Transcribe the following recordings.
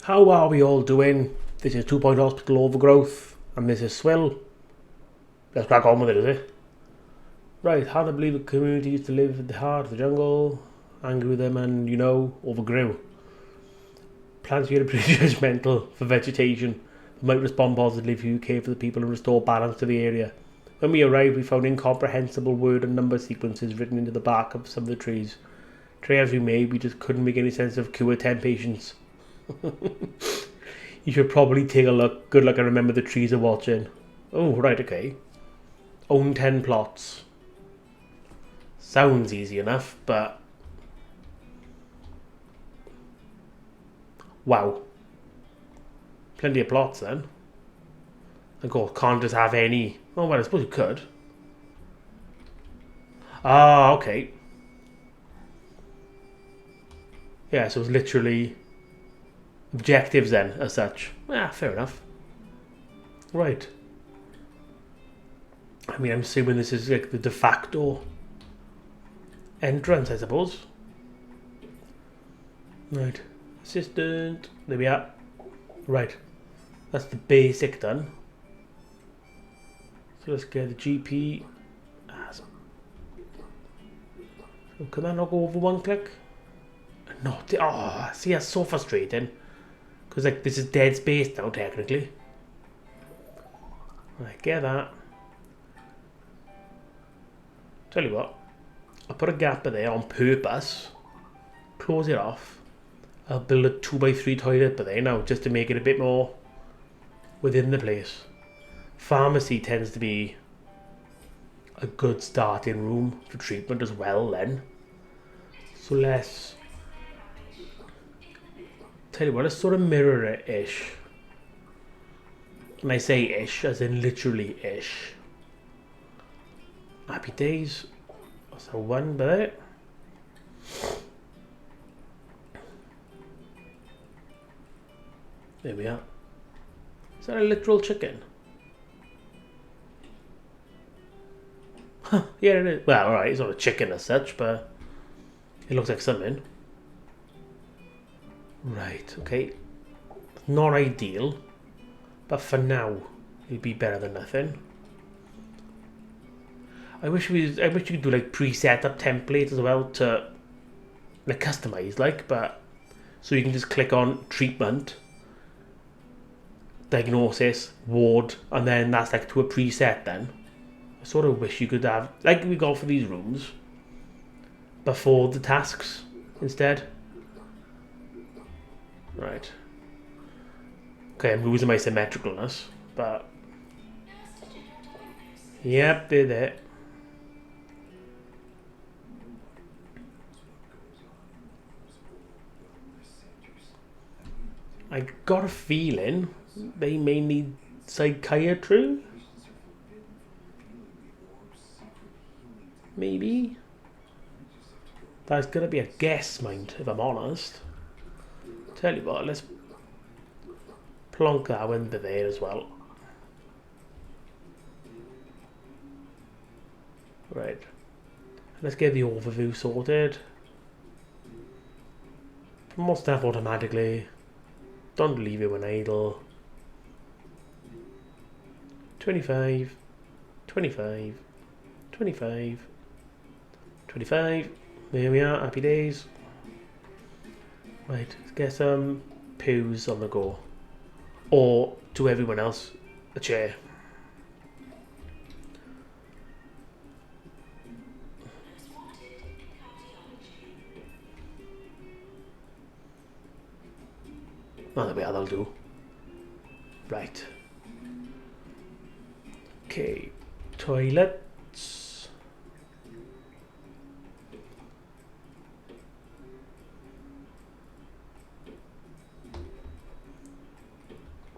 How are we all doing? This is Point Hospital Overgrowth, and this is Swill. Let's crack on with it, is it? Right, hard to believe the community used to live at the heart of the jungle, angry with them and, overgrew. Plants here are pretty judgmental for vegetation, but might respond positively if you care for the people and restore balance to the area. When we arrived, we found incomprehensible word and number sequences written into the bark of some of the trees. Try as we may, we just couldn't make any sense of cure 10 patients. You should probably take a look. Good luck and remember the trees are watching. Oh, right, okay. Own 10 plots. Sounds easy enough, but... wow. Plenty of plots then. Of course, can't just have any. Oh, well, I suppose you could. Ah, okay. Yeah, so it's literally... objectives then, as such. Yeah, fair enough. Right. I mean, I'm assuming this is like the de facto entrance, I suppose. Right. Assistant. There we are. Right. That's the basic done. So let's get the GP. So can that not go over one click? No. Oh, see, that's so frustrating. Because like this is dead space now, technically. Right, get that. Tell you what, I'll put a gap there on purpose. Close it off. I'll build a 2x3 toilet there now, just to make it a bit more within the place. Pharmacy tends to be a good starting room for treatment as well then. So let's... tell you what, let's sort of mirror it-ish. And I say ish, as in literally ish. Happy days. So one bit. There we are. Is that a literal chicken? Huh, yeah it is. Well, alright, it's not a chicken as such, but it looks like something. Right, okay. Not ideal, but for now, it'd be better than nothing. I wish you could do like pre-set up templates as well to like customize, like, but so you can just click on treatment, diagnosis, ward, and then that's like to a preset. Then I sort of wish you could have like we got for these rooms before the tasks instead. Right. Okay, I'm losing my symmetricalness, but yep, they're there. I got a feeling they may need psychiatry. Maybe. That's gonna be a guess, mind, if I'm honest. Tell you what, let's plonk that into there as well. Right. Let's get the overview sorted. More stuff automatically. Don't leave it when idle. 25, 25, 25, 25. There we are, happy days. Right, let's get some poos on the go. Or, to everyone else, a chair. Oh, there we are, that'll do. Right. Okay, toilets.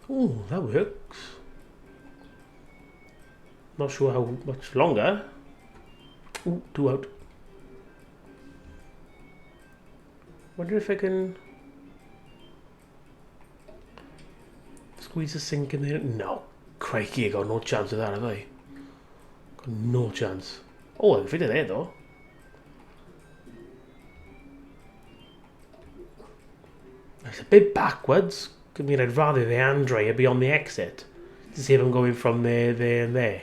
Oh, that works. Not sure how much longer. Ooh, 2 out. Wonder if I can squeeze a sink in there. No. Crikey, I got no chance of that, have I? Got no chance. Oh, I can fit it there though. It's a bit backwards, I mean, I'd rather the hand dryer be on the exit to save them going from there, there, and there.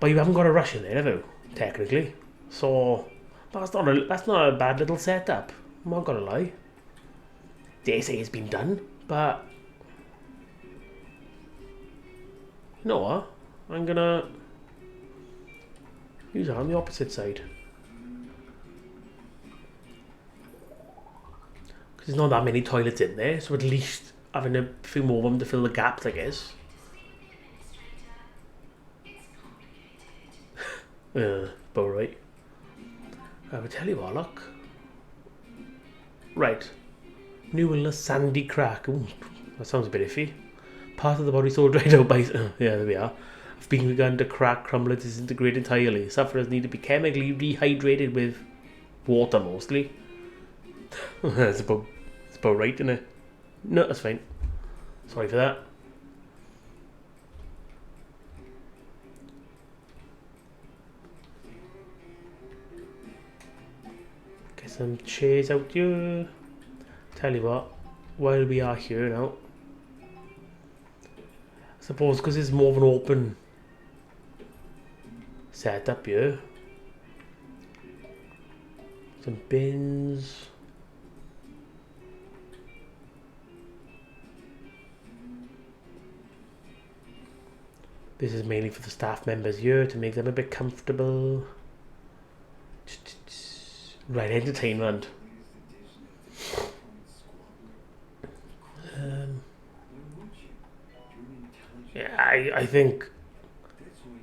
But you haven't got a rush in there, have you? Technically, so that's not a bad little setup. I'm not gonna lie. They say it's been done, but you know what? I'm gonna use it on the opposite side. Because there's not that many toilets in there, so at least having a few more of them to fill the gaps, I guess. About right. I will tell you what, look. Right. New illness, sandy crack. Ooh, that sounds a bit iffy. Part of the body so dried out by... yeah, there we are. Have been begun to crack, crumble, and disintegrate entirely. Sufferers need to be chemically rehydrated with water, mostly. That's about right, isn't it? No, that's fine. Sorry for that. Get some chairs out here. Tell you what, while we are here now, I suppose because it's more of an open setup here. Some bins. This is mainly for the staff members here to make them a bit comfortable. Right, entertainment. Yeah, I think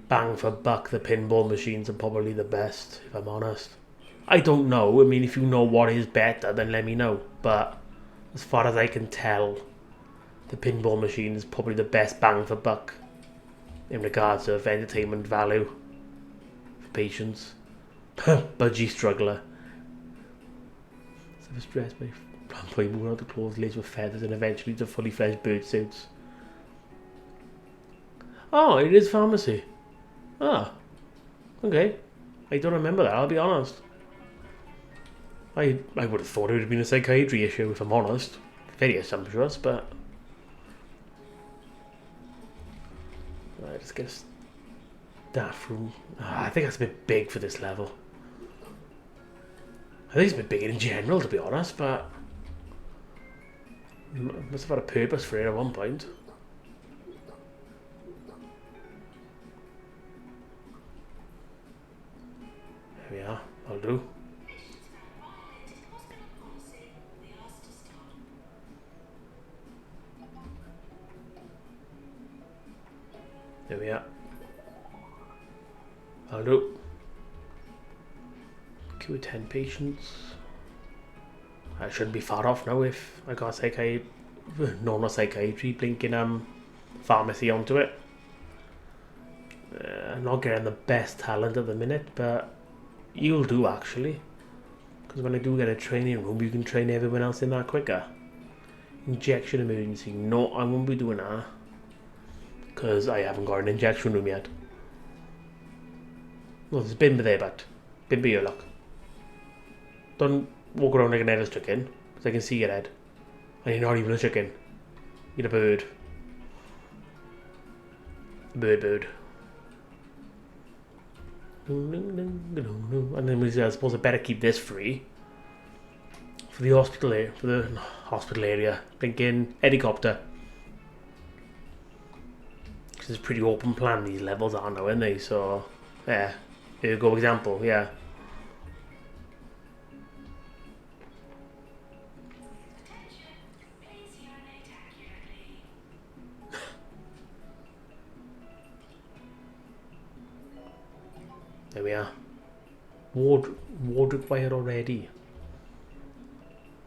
bang for buck the pinball machines are probably the best, if I'm honest. I don't know. I mean, if you know what is better, then let me know. But as far as I can tell, the pinball machine is probably the best bang for buck in regards of entertainment value for patients. Budgie struggler. So stressed by moving out the clothes laced with feathers and eventually to fully fledged bird suits. Oh, it is pharmacy. Ah, okay. I don't remember that, I'll be honest. I would have thought it would have been a psychiatry issue, if I'm honest. Very assumptuous, but... Right, let's get a staff room. I think that's a bit big for this level. I think it's a bit big in general, to be honest, but... Must have had a purpose for it at one point. There we are, I'll do. There we are. I'll do. Queue 10 patients. I shouldn't be far off now if I got normal psychiatry blinking pharmacy onto it. I'm not getting the best talent at the minute, but you'll do actually. Because when I do get a training room, you can train everyone else in that quicker. Injection emergency. No, I won't be doing that. Because I haven't got an injection room yet. Well, there's a Bimba there, but Bimba here, look. Don't walk around like an headless chicken, because I can see your head. And you're not even a chicken. You're a bird. Bird. And then I suppose I better keep this free. For the hospital area. Thinking helicopter. Because it's pretty open plan, these levels are now, aren't they? So, yeah. Here you go, example, yeah. There we are. Ward required already.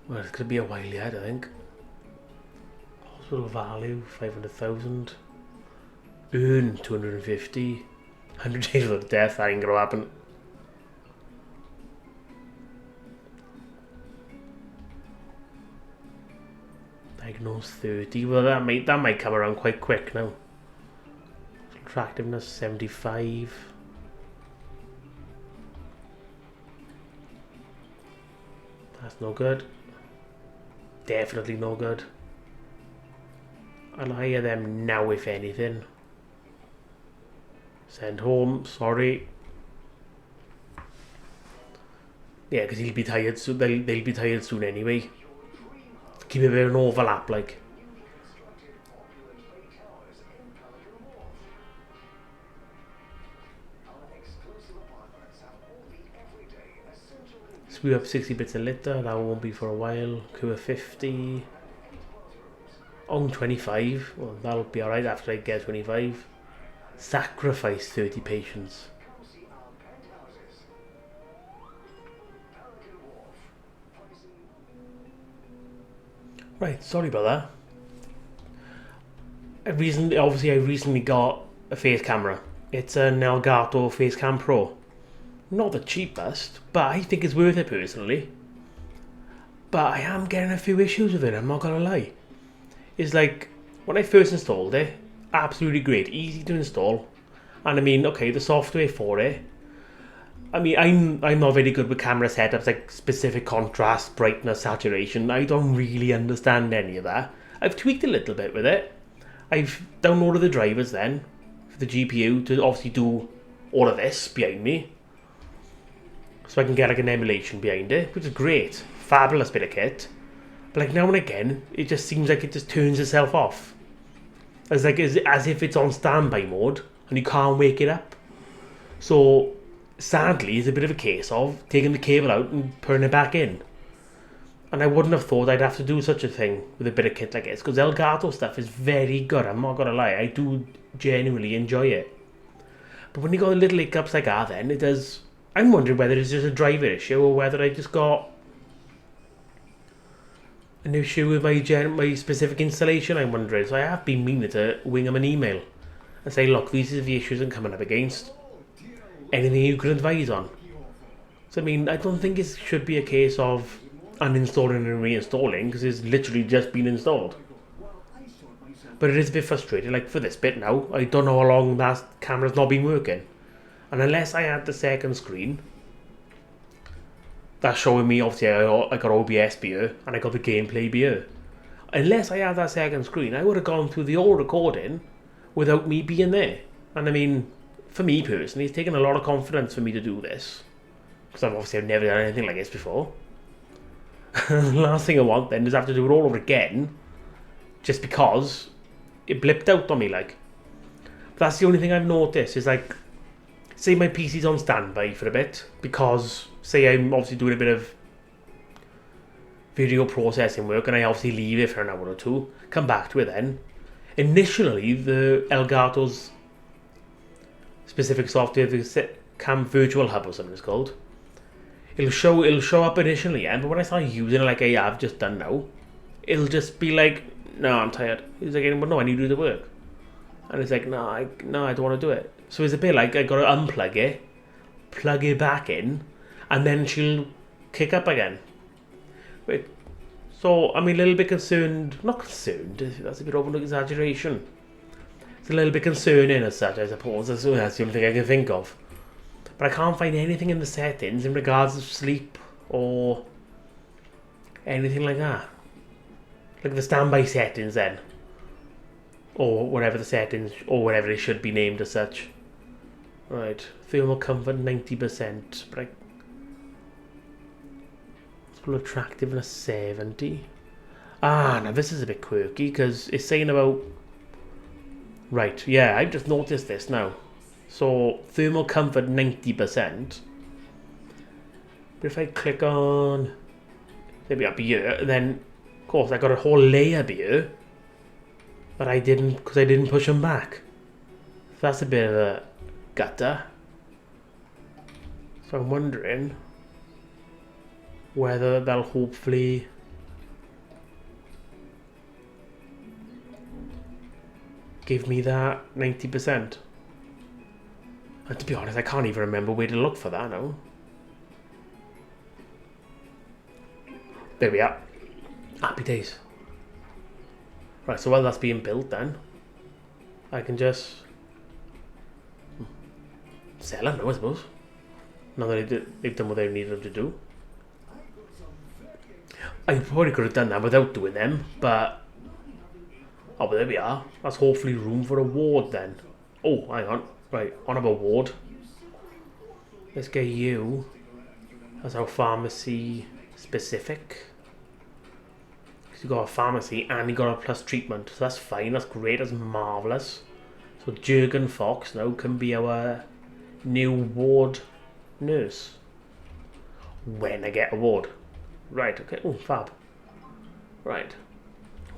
Well, it's going to be a while yet, I think. Hospital value, 500,000. Earn 250. 100 days of death, that ain't going to happen. Diagnosed 30. Well, that might come around quite quick now. Attractiveness 75. That's no good. Definitely no good. I'll hire them now if anything. Send home, sorry. Yeah, because he'll be tired soon. They'll be tired soon anyway. Keep a bit of an overlap, like. Screw up 60 bits a litre, that won't be for a while. Cure 50. On 25. Well, that'll be alright after I get 25. Sacrifice 30 patients. Right, sorry about that. I recently got a face camera. It's an Elgato Facecam Pro. Not the cheapest, but I think it's worth it personally. But I am getting a few issues with it, I'm not gonna lie. It's like, when I first installed it, absolutely great, easy to install. And I mean, okay, the software for it, I mean, I'm not very good with camera setups, like specific contrast, brightness, saturation. I don't really understand any of that. I've tweaked a little bit with it. I've downloaded the drivers then, for the GPU, to obviously do all of this behind me. So I can get like an emulation behind it, which is great. Fabulous bit of kit. But like now and again, it just seems like it just turns itself off. As if it's on standby mode and you can't wake it up. So sadly, it's a bit of a case of taking the cable out and putting it back in. And I wouldn't have thought I'd have to do such a thing with a bit of kit like this, because Elgato stuff is very good, I'm not going to lie. I do genuinely enjoy it. But when you got little hiccups like that, then it does... I'm wondering whether it's just a driver issue or whether I just got an issue with my specific installation, I'm wondering. So I have been meaning to wing them an email and say, look, these are the issues I'm coming up against. Anything you can advise on? So I mean, I don't think it should be a case of uninstalling and reinstalling, because it's literally just been installed. But it is a bit frustrating, like for this bit now, I don't know how long that camera's not been working. And unless I had the second screen, that's showing me, obviously I got OBS here, and I got the gameplay here. Unless I had that second screen, I would have gone through the whole recording without me being there. And I mean, for me personally, it's taken a lot of confidence for me to do this. Because I've never done anything like this before. The last thing I want then is have to do it all over again, just because it blipped out on me, like. But that's the only thing I've noticed, is like, say my PC's on standby for a bit, because say I'm obviously doing a bit of video processing work and I obviously leave it for an hour or two, come back to it then. Initially, the Elgato's specific software, the Cam Virtual Hub or something it's called, it'll show up initially, yeah, but when I start using it like I have just done now, it'll just be like, no, I'm tired. It's like, well, no, I need to do the work. And it's like, no, I don't want to do it. So it's a bit like I got to unplug it, plug it back in, and then she'll kick up again. Wait, so I'm a little bit concerned, not concerned, that's a bit of an exaggeration. It's a little bit concerning as such, I suppose. That's the only thing I can think of. But I can't find anything in the settings in regards to sleep or anything like that. Like the standby settings then. Or whatever the settings, or whatever they should be named as such. Right, thermal comfort 90%. But it's still attractiveness 70. Ah, now this is a bit quirky because it's saying about... Right, yeah, I've just noticed this now. So, thermal comfort 90%. But if I click on... There we are, beer. Then, of course, I got a whole layer beer. But I didn't, because I didn't push them back. So that's a bit of a gutter. So I'm wondering whether they'll hopefully give me that 90%. And to be honest, I can't even remember where to look for that now. There we are. Happy days. Right, so while that's being built then, I can just sell it now, I suppose. Now that they've done what they needed them to do. I probably could have done that without doing them, but... Oh, but there we are. That's hopefully room for a ward then. Oh, hang on. Right, on about ward. Let's get you as our pharmacy specific. Because you got a pharmacy and you got a plus treatment. So that's fine, that's great, that's marvellous. So Jurgen Fox now can be our new ward nurse. When I get a ward. Right, okay. Oh, fab. Right.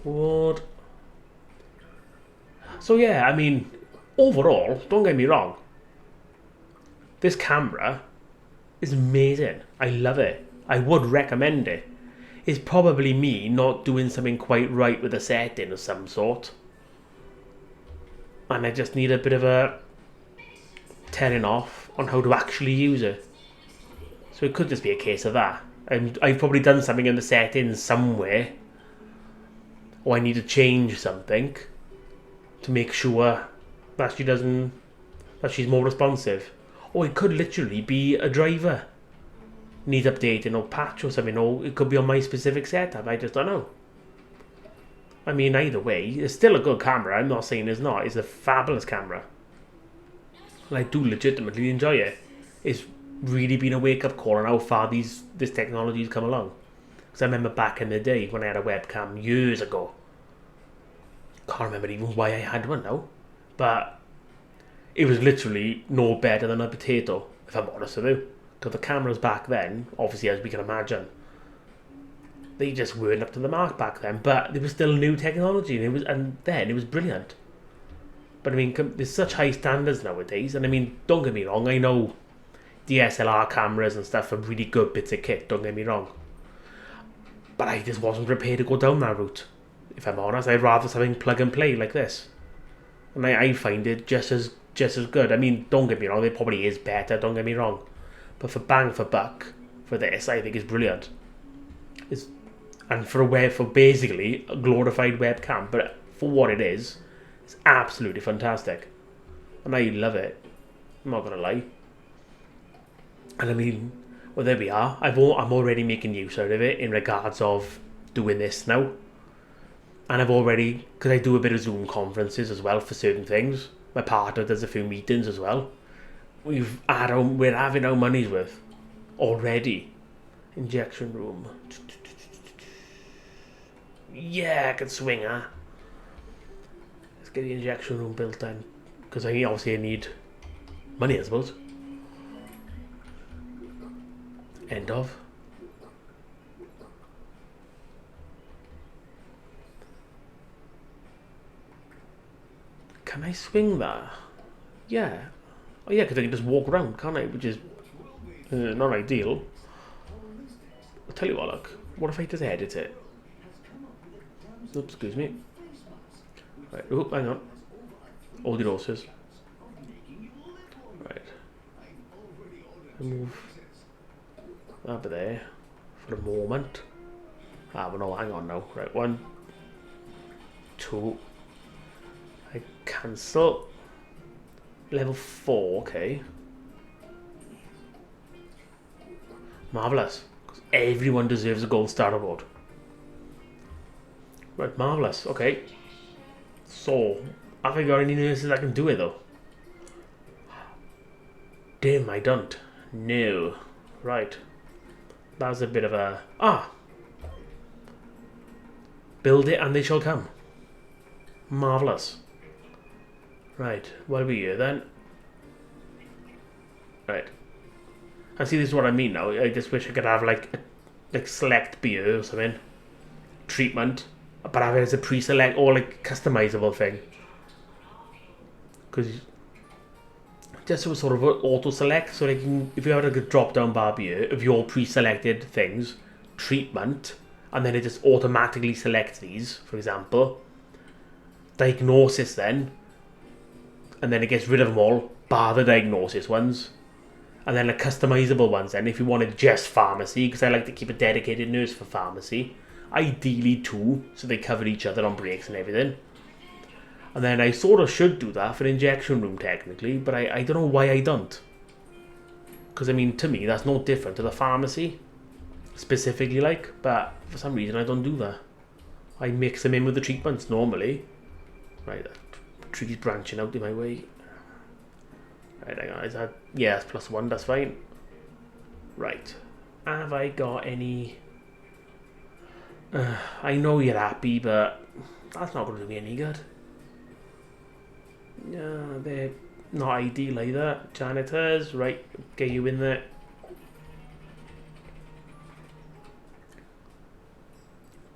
Ward. So yeah, I mean, overall, don't get me wrong. This camera is amazing. I love it. I would recommend it. It's probably me not doing something quite right with a setting of some sort. And I just need a bit of a telling off on how to actually use it. So it could just be a case of that. I've probably done something in the settings somewhere. Or I need to change something to make sure that she's more responsive. Or it could literally be a driver needs updating or patch or something, or it could be on my specific setup. I just don't know. I mean, either way, it's still a good camera. I'm not saying it's not. It's a fabulous camera. And I do legitimately enjoy it. It's really been a wake-up call on how far this technology's come along. Because I remember back in the day when I had a webcam years ago. Can't remember even why I had one now. But it was literally no better than a potato, if I'm honest with you. Because the cameras back then, obviously as we can imagine, they just weren't up to the mark back then. But it was still new technology, and then it was brilliant. But I mean, there's such high standards nowadays, and I mean, don't get me wrong, I know DSLR cameras and stuff are really good bits of kit, don't get me wrong. But I just wasn't prepared to go down that route. If I'm honest, I'd rather something plug and play like this. And I find it just as good. I mean, don't get me wrong, it probably is better, don't get me wrong. But for bang for buck, for this, I think it's brilliant. And for basically a glorified webcam, but for what it is, it's absolutely fantastic. And I love it. I'm not going to lie. And I mean, well, there we are. I'm already making use out of it in regards of doing this now. And I've already, because I do a bit of Zoom conferences as well for certain things. My partner does a few meetings as well. We're having our money's worth already. Injection room. Yeah, I can swing, huh? Let's get the injection room built then. Because I need money, I suppose. End of. Can I swing that? Yeah. Oh yeah, because I can just walk around, can't I? Which is not ideal. I'll tell you what, look. What if I just edit it? Oops, excuse me. Right, oh, hang on. All the horses. Right. Move over there for a moment. But no, hang on now. Right, 1, 2. I cancel. Level 4, okay. Marvellous. Because everyone deserves a gold star award. Right, marvellous, okay. So, have I got any nurses that can do it though? Damn, I don't. No. Right. That was a bit of a... Build it and they shall come. Marvellous. Right, what are we here then? Right. And see, this is what I mean now. I just wish I could have like select beer or something. Treatment. But have it as a pre-select or like customizable thing. Because just so sort of auto-select. So like if you have like a drop-down bar beer of your pre-selected things, treatment, and then it just automatically selects these, for example. Diagnosis then. And then it gets rid of them all, bar the diagnosis ones. And then the customizable ones then, if you wanted just pharmacy, because I like to keep a dedicated nurse for pharmacy. Ideally 2, so they cover each other on breaks and everything. And then I sort of should do that for injection room technically, but I don't know why I don't. Because I mean, to me, that's no different to the pharmacy. specifically like, but for some reason I don't do that. I mix them in with the treatments normally. Right, that tree's branching out in my way. Right, hang on, is that... Yeah, it's +1, that's fine. Right. Have I got any... I know you're happy, but that's not going to do me any good. Yeah, they're not ideal either. Janitors, right, get you in there.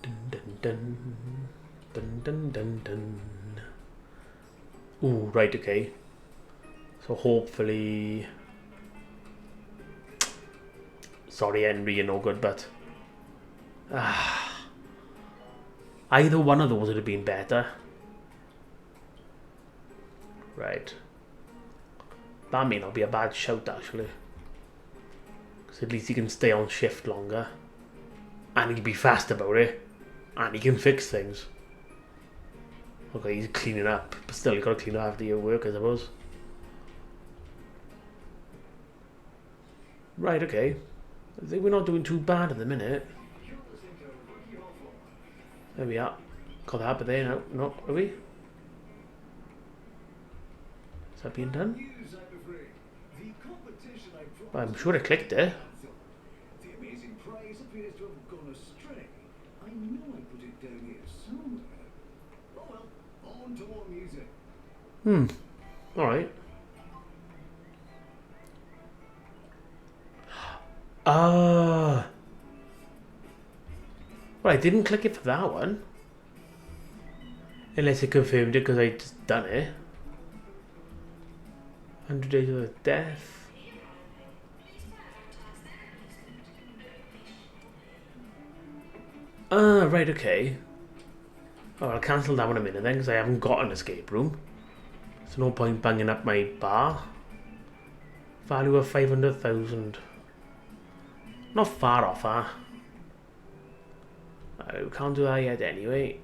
Dun dun dun. Dun dun dun dun. Ooh, right, okay. So hopefully... Sorry, Henry, you're no good, but... Either one of those would have been better. Right. That may not be a bad shout, actually. Because at least he can stay on shift longer. And he can be fast about it. And he can fix things. Okay, he's cleaning up. But still, you've got to clean up after your work, I suppose. Right, okay. I think we're not doing too bad at the minute. There we are. Got that, but there now. No, are we? Is that being done? I'm sure I clicked it. The amazing prize appears to have gone astray. I know I put it down here somewhere. Oh well, on to more music. Alright. Well, I didn't click it for that one. Unless it confirmed it because I just done it. 100 days of the death. Right, okay. Oh, I'll cancel that one in a minute then because I haven't got an escape room. There's no point banging up my bar. Value of 500,000. Not far off, huh? We can't do that yet anyway.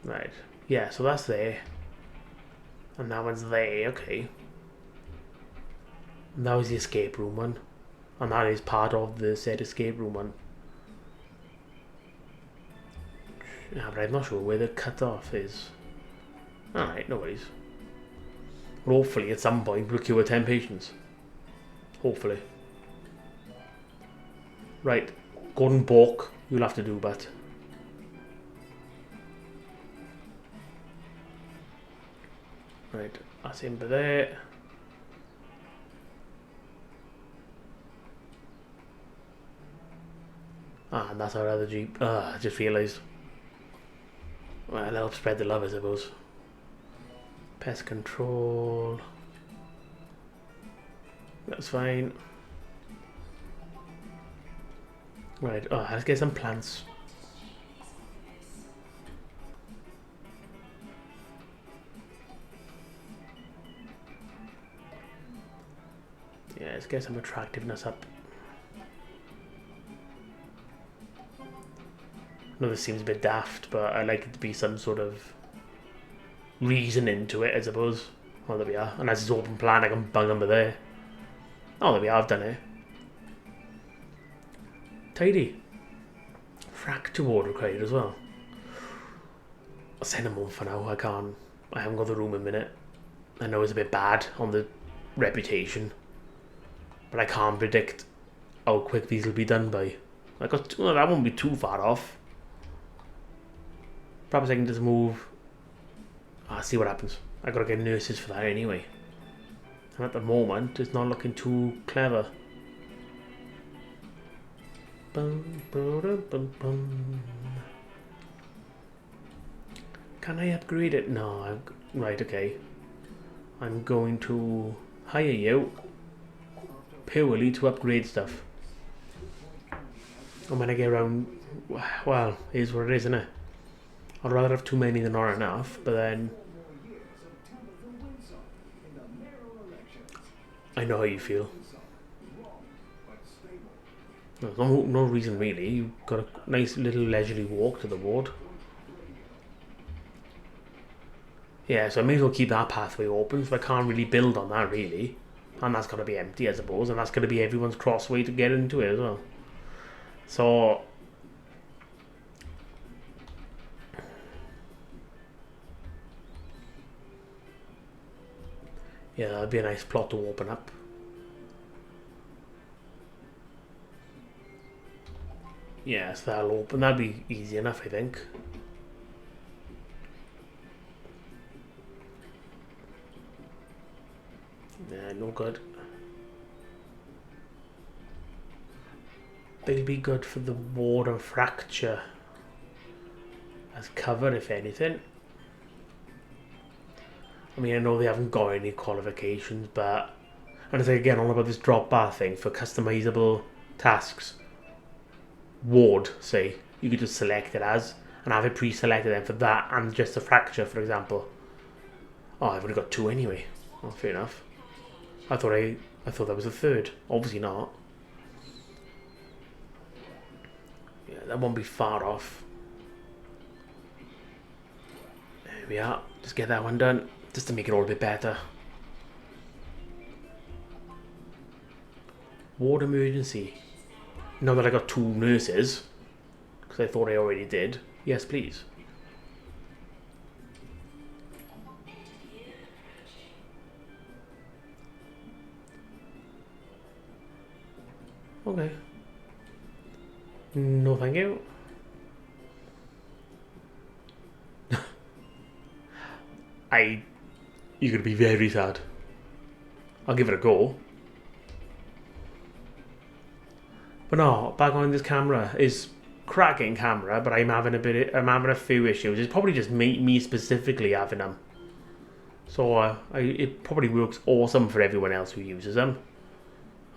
Right. Yeah, so that's there. And that one's there, okay. And that was the escape room one. And that is part of the said escape room one. Yeah, but I'm not sure where the cut-off is. Alright, no worries. But hopefully at some point we'll cure 10 patients. Hopefully. Right. Gordon Bork, you'll have to do that. Right, that's him by there. Ah, and that's our other Jeep. I just realised. Well, it'll help spread the love, I suppose. Pest control. That's fine. Right, let's get some plants. Yeah, let's get some attractiveness up. I know this seems a bit daft, but I like it to be some sort of reason into it, I suppose. Oh, there we are. And as it's open plan, I can bung them there. Oh, there we are, I've done it. Tidy. Fracture ward required as well. I'll send them home for now. I haven't got the room in a minute. I know it's a bit bad on the reputation, but I can't predict how quick these will be done by. That won't be too far off. Perhaps I can just move. See what happens. I gotta get nurses for that anyway. And at the moment, it's not looking too clever. Bum, bum, bum, bum. Can I upgrade it? No, right, okay. I'm going to hire you purely to upgrade stuff. And when I get around, well, it is what it is, isn't it? I'd rather have too many than not enough, but then I know how you feel. There's no reason really. You've got a nice little leisurely walk to the ward. Yeah, so I may as well keep that pathway open, so I can't really build on that really. And that's going to be empty, I suppose. And that's going to be everyone's crossway to get into it as well. So... yeah, that'd be a nice plot to open up. Yes, that'll open. That'd be easy enough, I think. Nah, no good. They'd be good for the ward and fracture as cover, if anything. I mean, I know they haven't got any qualifications, but... and it's again all about this drop bar thing for customizable tasks. Ward, say, you could just select it as, and have it pre-selected then for that and just a fracture, for example. Oh, I've only got 2 anyway. Oh, fair enough. I thought that was a 3rd. Obviously not. Yeah, that won't be far off. There we are. Just get that one done, just to make it all a bit better. Ward emergency. Now that I got 2 nurses, because I thought I already did. Yes, please. Okay. No, thank you. You're gonna be very sad. I'll give it a go. But no, back on this camera is cracking camera, but I'm having a few issues. It's probably just me specifically having them. So it probably works awesome for everyone else who uses them.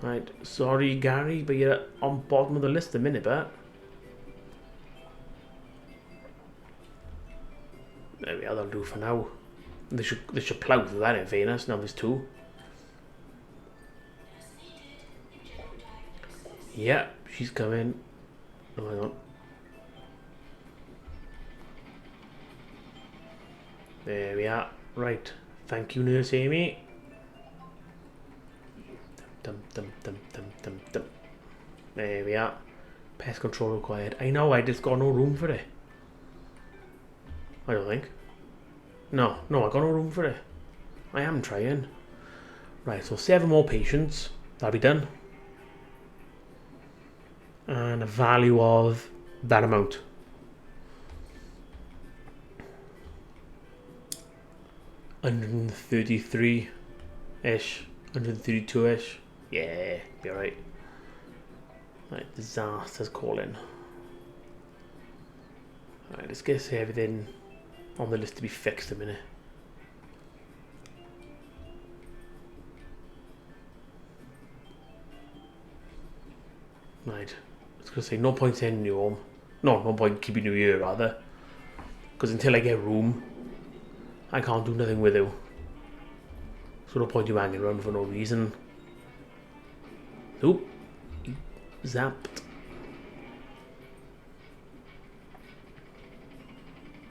Right, sorry Gary, but you're on bottom of the list a minute, but there we are. That'll do for now. They should plough through that in fairness. Now there's 2. Yeah, she's coming. Oh, hang on. There we are. Right. Thank you, Nurse Amy. There we are. Pest control required. I know, I just got no room for it. I don't think. No, I got no room for it. I am trying. Right, so 7 more patients. That'll be done. And a value of that amount. $133-ish. $132-ish. Yeah, be alright. Right, disaster's calling. Alright, let's get everything on the list to be fixed a minute. Right, I was going to say no point sending you home. No point keeping you here rather. Because until I get room, I can't do nothing with you. So no point you hanging around for no reason. Oop. Zapped.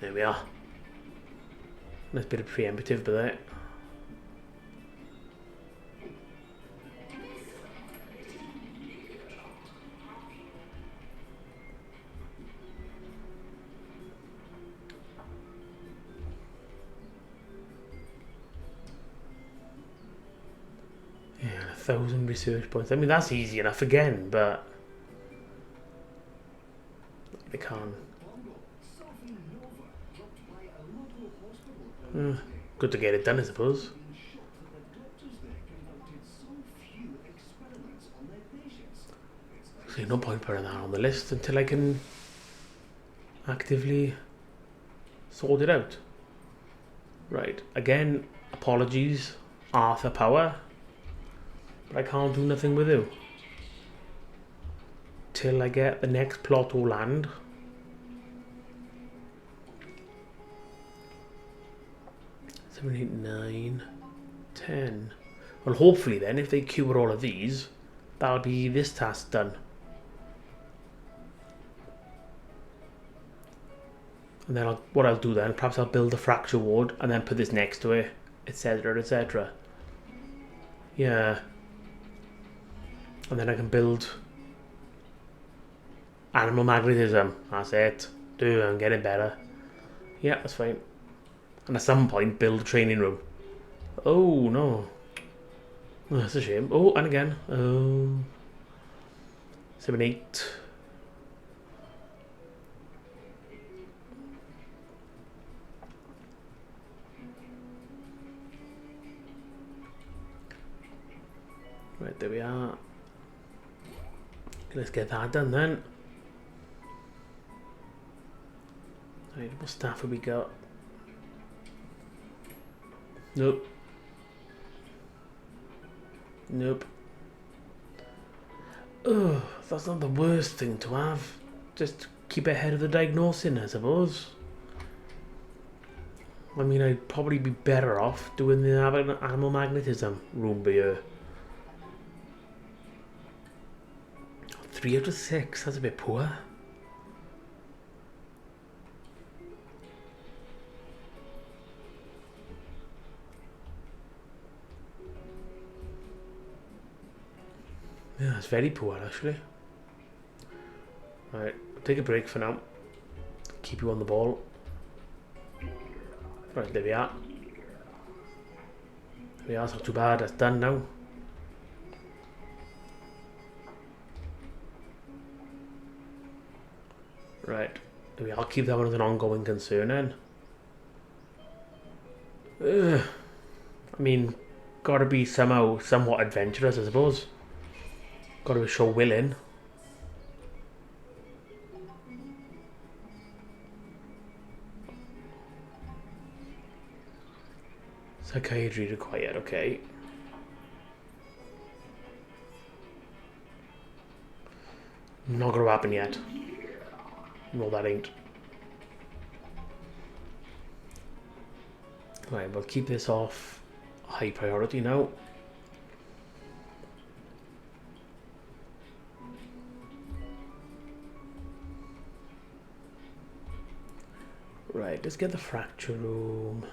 There we are. Nice bit of preemptive, but that. Yeah, 1,000 research points. I mean, that's easy enough again, but they can't. Good to get it done, I suppose. So no point putting that on the list until I can actively sort it out. Right, again, apologies, Arthur Power, but I can't do nothing with you till I get the next plot to land. 7, 8, 9, 10. Well, hopefully then, if they cure all of these, that'll be this task done. And then what I'll do then, perhaps I'll build a fracture ward and then put this next to it, etc, etc. Yeah. And then I can build animal magnetism. That's it. Dude, I'm getting better. Yeah, that's fine. And at some point, build a training room. Oh, no. Oh, that's a shame. Oh, and again. 7, 8. Right, there we are. Let's get that done then. Right, what staff have we got? Nope. Nope. Ugh, that's not the worst thing to have. Just keep ahead of the diagnosing, I suppose. I mean, I'd probably be better off doing the animal magnetism room here. 3 out of 6, that's a bit poor. Yeah, it's very poor actually. Alright, take a break for now. Keep you on the ball. Right, there we are. There we are, it's not too bad, that's done now. Right, there we are, I'll keep that one as an ongoing concern then. I mean, gotta be somehow somewhat adventurous, I suppose. Gotta show willing. Psychiatry required, okay. Not gonna happen yet. No, that ain't. Right, we'll keep this off high priority now. Right, let's get the fracture room.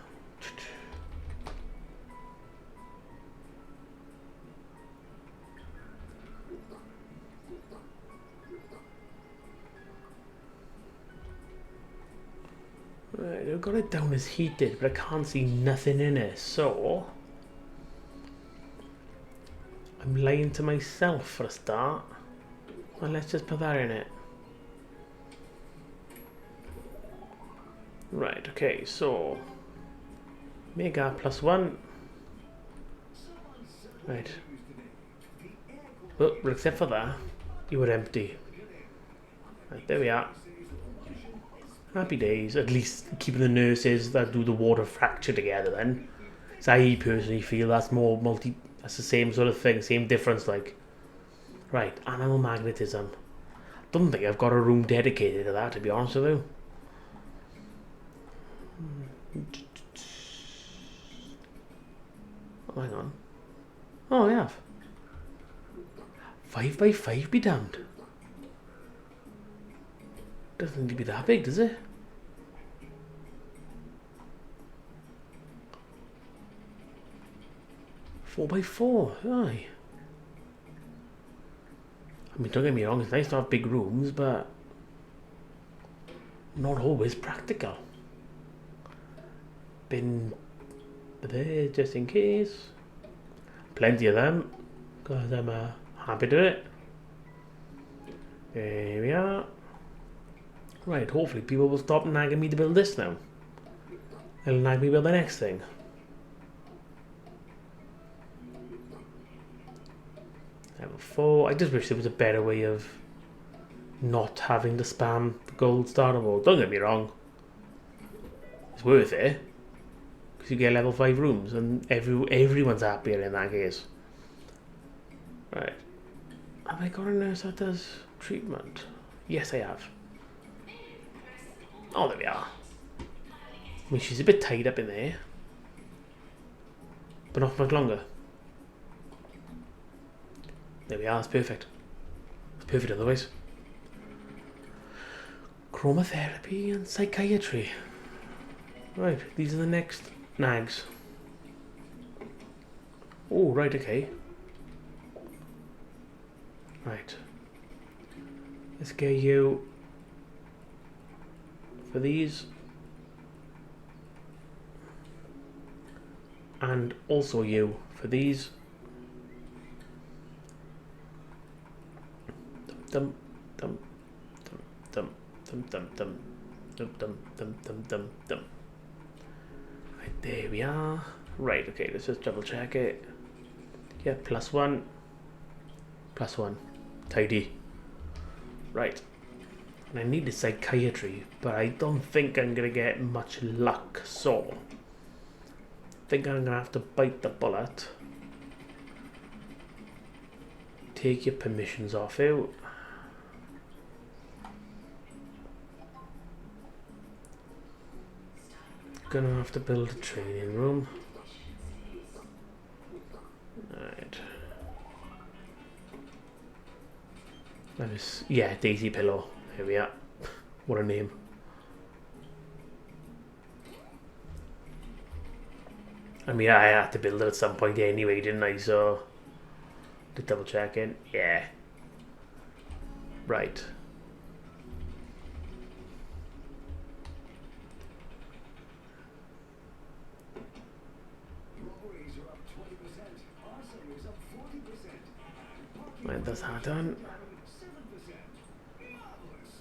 Right, I've got it down as heated, but I can't see nothing in it, so I'm lying to myself for a start. Well, let's just put that in it. Right, okay, so mega +1. Right. Well, except for that, you were empty. Right, there we are. Happy days. At least keeping the nurses that do the water fracture together then. So I personally feel that's more that's the same sort of thing, same difference like. Right, animal magnetism. Don't think I've got a room dedicated to that, to be honest with you. Oh, hang on. Oh, I have. 5 by 5 be damned. Doesn't need to be that big, does it? Four by 4, aye. I mean, don't get me wrong, it's nice to have big rooms, but not always practical. Bin there just in case. Plenty of them, because I'm happy to do it. There we are. Right, hopefully people will stop nagging me to build this now. They'll nag me build the next thing. Level 4. I just wish there was a better way of not having to spam the gold starter wall. Don't get me wrong. It's worth it. Because you get level 5 rooms and everyone's happier in that case. Right. Have I got a nurse that does treatment? Yes, I have. Oh, there we are. I mean, she's a bit tied up in there. But not for much longer. There we are, that's perfect. It's perfect otherwise. Chromotherapy and psychiatry. Right, these are the next nags. Oh, right, okay. Right. Let's get you for these. And also you for these. Dum dum dum dum dum dum dum dum dum dum dum dum. Right, there we are. Right, okay, let's just double check it. Yeah, +1. +1. Tidy. Right. And I need a psychiatry, but I don't think I'm gonna get much luck, so I think I'm gonna have to bite the bullet. Take your permissions off out. Gonna have to build a training room. Alright. That is, yeah, Daisy Pillow. Here we are. What a name. I mean, I had to build it at some point anyway, didn't I? So, just double checking. Yeah. Right. Robberies are up 20%. Arson is up 40%. Right, that's that done. 7%. Marvelous.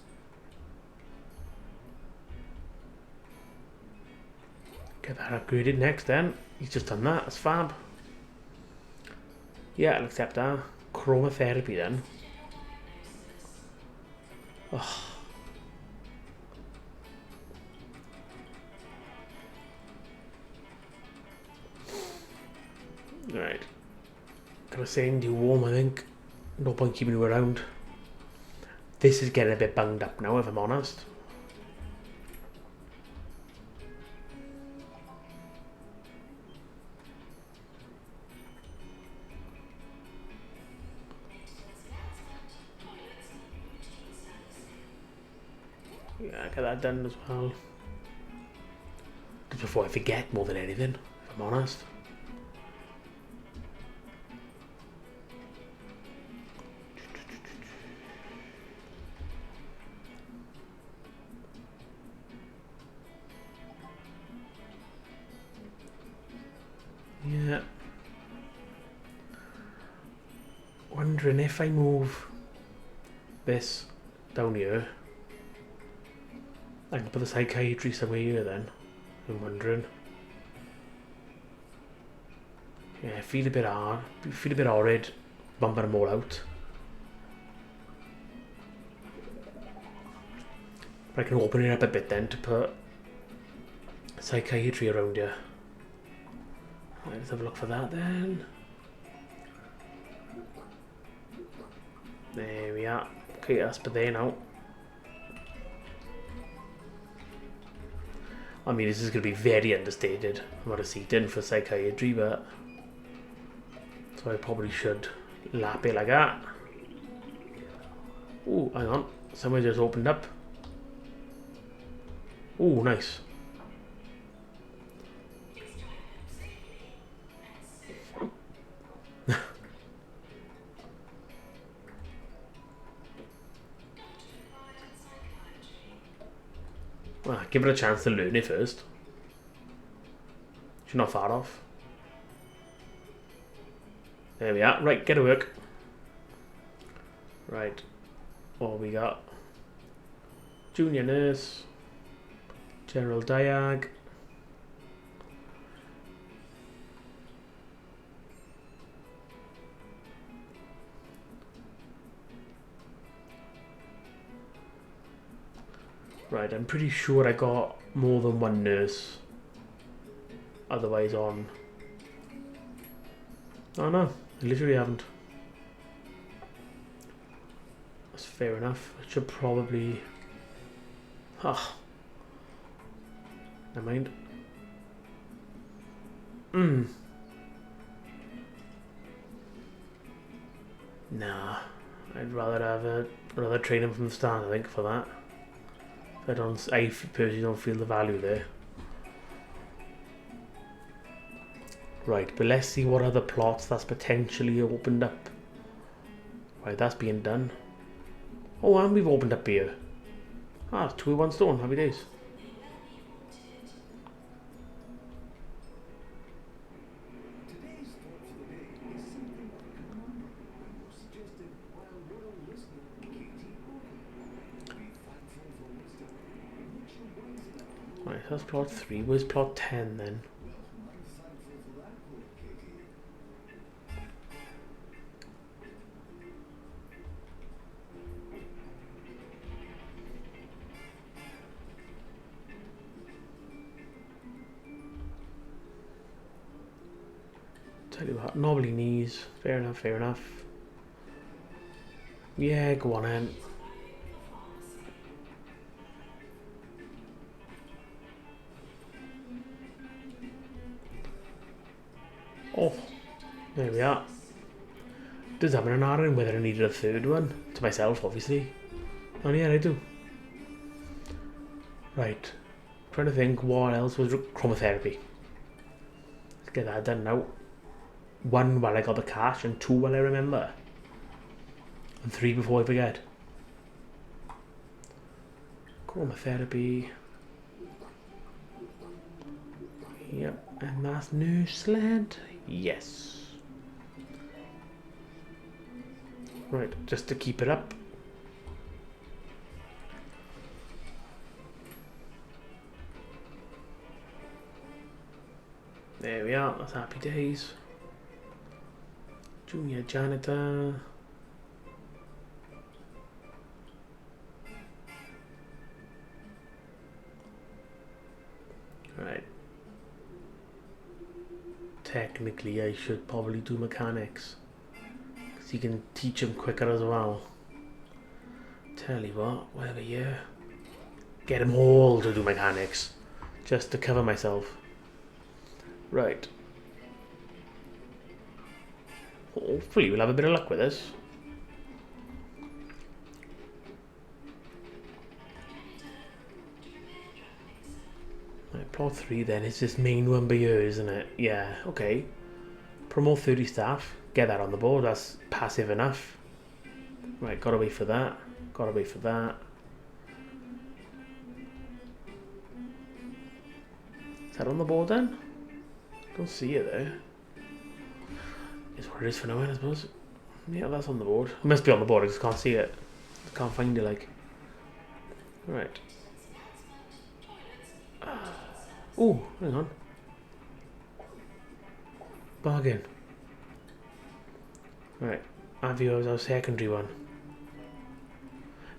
Get that upgraded next then. He's just done that. That's fab. Yeah, I'll accept that. Chromotherapy then. Oh. Right. Gonna send you home, I think. No point keeping you around. This is getting a bit bunged up now, if I'm honest. Yeah, get that done as well. Just before I forget more than anything, if I'm honest. Yeah. Wondering if I move this down here, I can put the psychiatry somewhere here then. I'm wondering. Yeah, feel a bit hard. Feel a bit horrid bumping them all out. But I can open it up a bit then to put psychiatry around here. Right, let's have a look for that then. There we are. Okay, that's but there now. I mean, this is going to be very understated. I'm not a seat in for psychiatry, but so I probably should lap it like that. Ooh, hang on. Somewhere just opened up. Ooh, nice. Well, give it a chance to learn it first. She's not far off. There we are. Right, get to work. Right. What we got? Junior nurse. General diag. Right, I'm pretty sure I got more than one nurse. Otherwise on. Oh no, I literally haven't. That's fair enough. I should probably... Ah. Never mind. Nah. I'd rather have another trainer from the start, I think, for that. I personally don't feel the value there. Right, but let's see what other plots that's potentially opened up. Right, that's being done. Oh, and we've opened up here. Ah, 2 in 1 stone. Happy days. Today's thought for the day is something like a conundrum, and was suggested by our royal listener, Katie Organ. Be thankful for wisdom, which are wise enough. Right, that's plot 3. Where's plot 10 then? Well, I'm thankful for that, poor Katie. Tell you what, knobbly knees. Fair enough, fair enough. Yeah, go on then. Oh, there we are. Does have an iron whether I needed a third one. To myself, obviously. Oh yeah, I do. Right. Trying to think what else was chromotherapy. Let's get that done now. 1 while I got the cash and 2 while I remember. And 3 before I forget. Chromotherapy. Yep, and that's new sled. Yes. Right, just to keep it up. There we are, that's happy days. Junior janitor. Right. Technically, I should probably do mechanics. Because you can teach them quicker as well. Tell you what, while we're here, get them all to do mechanics. Just to cover myself. Right. Hopefully we'll have a bit of luck with this. Right, plot 3 then is this main one by here, isn't it? Yeah, okay. Promote 30 staff. Get that on the board. That's passive enough. Right, gotta wait for that. Gotta wait for that. Is that on the board then? Don't see it there. Is what it is for now, I suppose. Yeah, that's on the board. It must be on the board, I just can't see it. I can't find it, like. Right. Oh, hang on. Bargain. Right. Avio is our secondary one.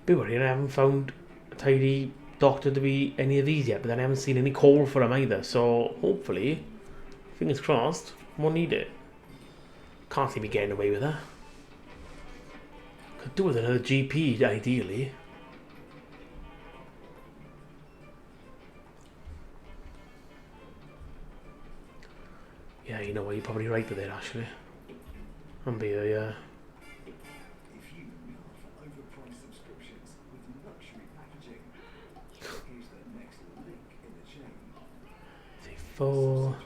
Be worried, I haven't found a tidy doctor to be any of these yet, but then I haven't seen any call for them either, so hopefully, fingers crossed, won't need it. Can't see me getting away with that. Could do with another GP, ideally. Yeah, you know what, you're probably right with it, actually. I'm be yeah. If you offer overpriced subscriptions with luxury packaging, here's the next link in the chain. 4.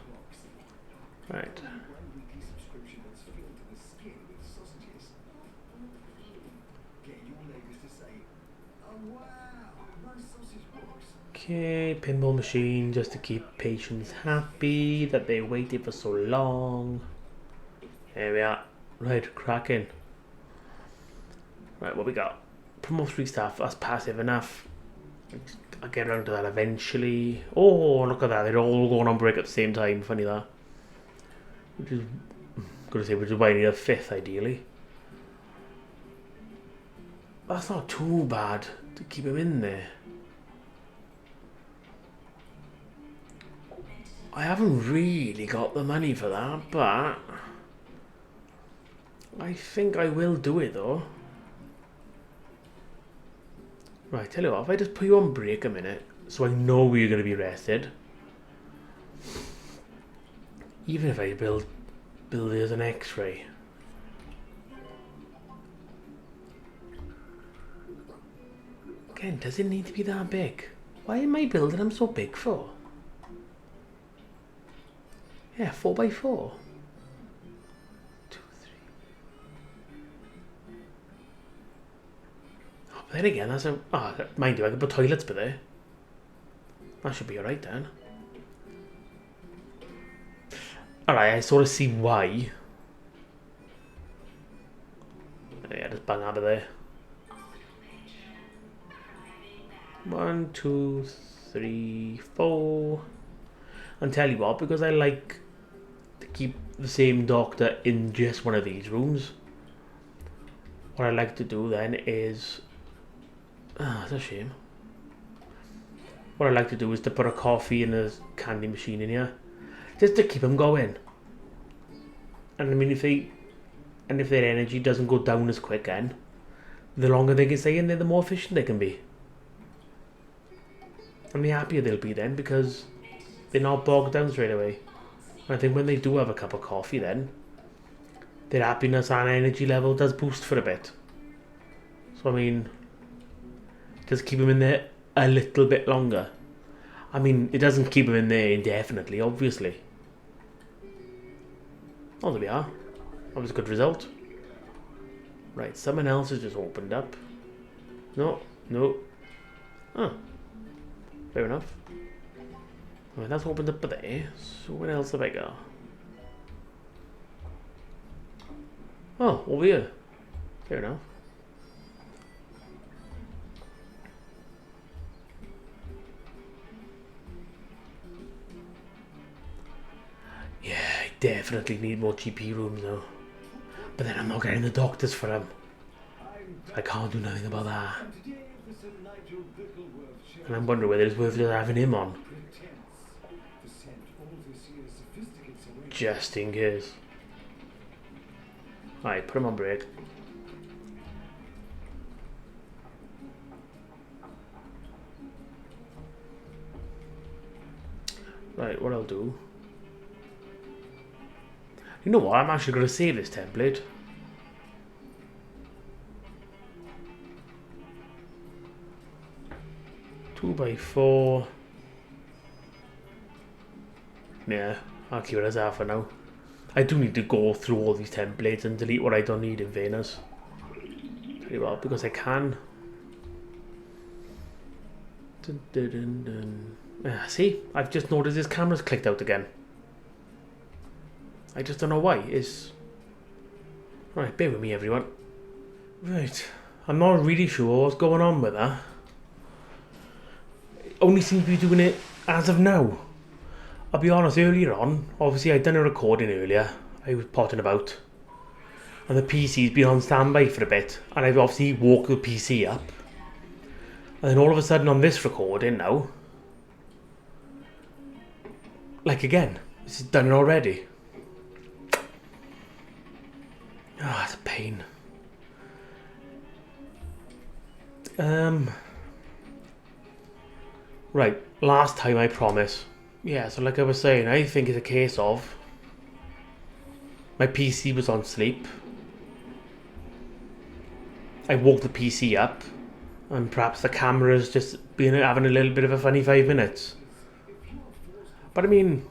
Right. One weekly subscription that's filled to the skin with sausages. Get your neighbours to say, "Oh wow, nice sausage box." Okay, pinball machine just to keep patients happy that they waited for so long. There we are. Right, cracking. Right, what we got? Promote 3 staff. That's passive enough. I'll get around to that eventually. Oh, look at that. They're all going on break at the same time. Funny that. Which is, which is why I need a 5th ideally. That's not too bad to keep him in there. I haven't really got the money for that, but I think I will do it though. Right, tell you what, if I just put you on break a minute, so I know you're going to be rested. Even if I build it as an X-ray. Again, does it need to be that big? Why am I building them so big for? Yeah, 4x4. 2, 3. Oh, but then again, that's a... Oh, mind you, I could put toilets by there. That should be alright then. Alright, I sort of see why. Yeah, just bang out of there. 1, 2, 3, 4. And tell you what, because I like to keep the same doctor in just one of these rooms, what I like to do then is... Ah, it's a shame. What I like to do is to put a coffee and a candy machine in here, just to keep them going. And I mean, if their energy doesn't go down as quick, then the longer they can stay in there, the more efficient they can be. And the happier they'll be then, because they're not bogged down straight away. And I think when they do have a cup of coffee, then their happiness and energy level does boost for a bit. So I mean, just keep them in there a little bit longer. I mean, it doesn't keep them in there indefinitely, obviously. Oh, there we are. That was a good result. Right, someone else has just opened up. No. Oh, fair enough. Right, that's opened up there. So what else have I got? Oh, over here. Fair enough. Yeah, I definitely need more GP rooms now. But then I'm not getting the doctors for them. I can't do nothing about that. And I'm wondering whether it's worth just having him on. Just in case. Alright, put him on break. Right, what I'll do... You know what, I'm actually going to save this template. Two by 4. Yeah, I'll keep it as that for now. I do need to go through all these templates and delete what I don't need in fairness. Tell you what, because I can. Dun, dun, dun, dun. See, I've just noticed this camera's clicked out again. I just don't know why. It's... Right, bear with me everyone. Right, I'm not really sure what's going on with that. It only seems to be doing it as of now. I'll be honest, earlier on, obviously I'd done a recording earlier. I was potting about. And the PC's been on standby for a bit. And I've obviously woke the PC up. And then all of a sudden on this recording now, like again, this is done already. Ah, it's a pain. Right, last time I promise. Yeah, so like I was saying, I think it's a case of my PC was on sleep. I woke the PC up, and perhaps the camera's just been having a little bit of a funny 5 minutes. But I mean,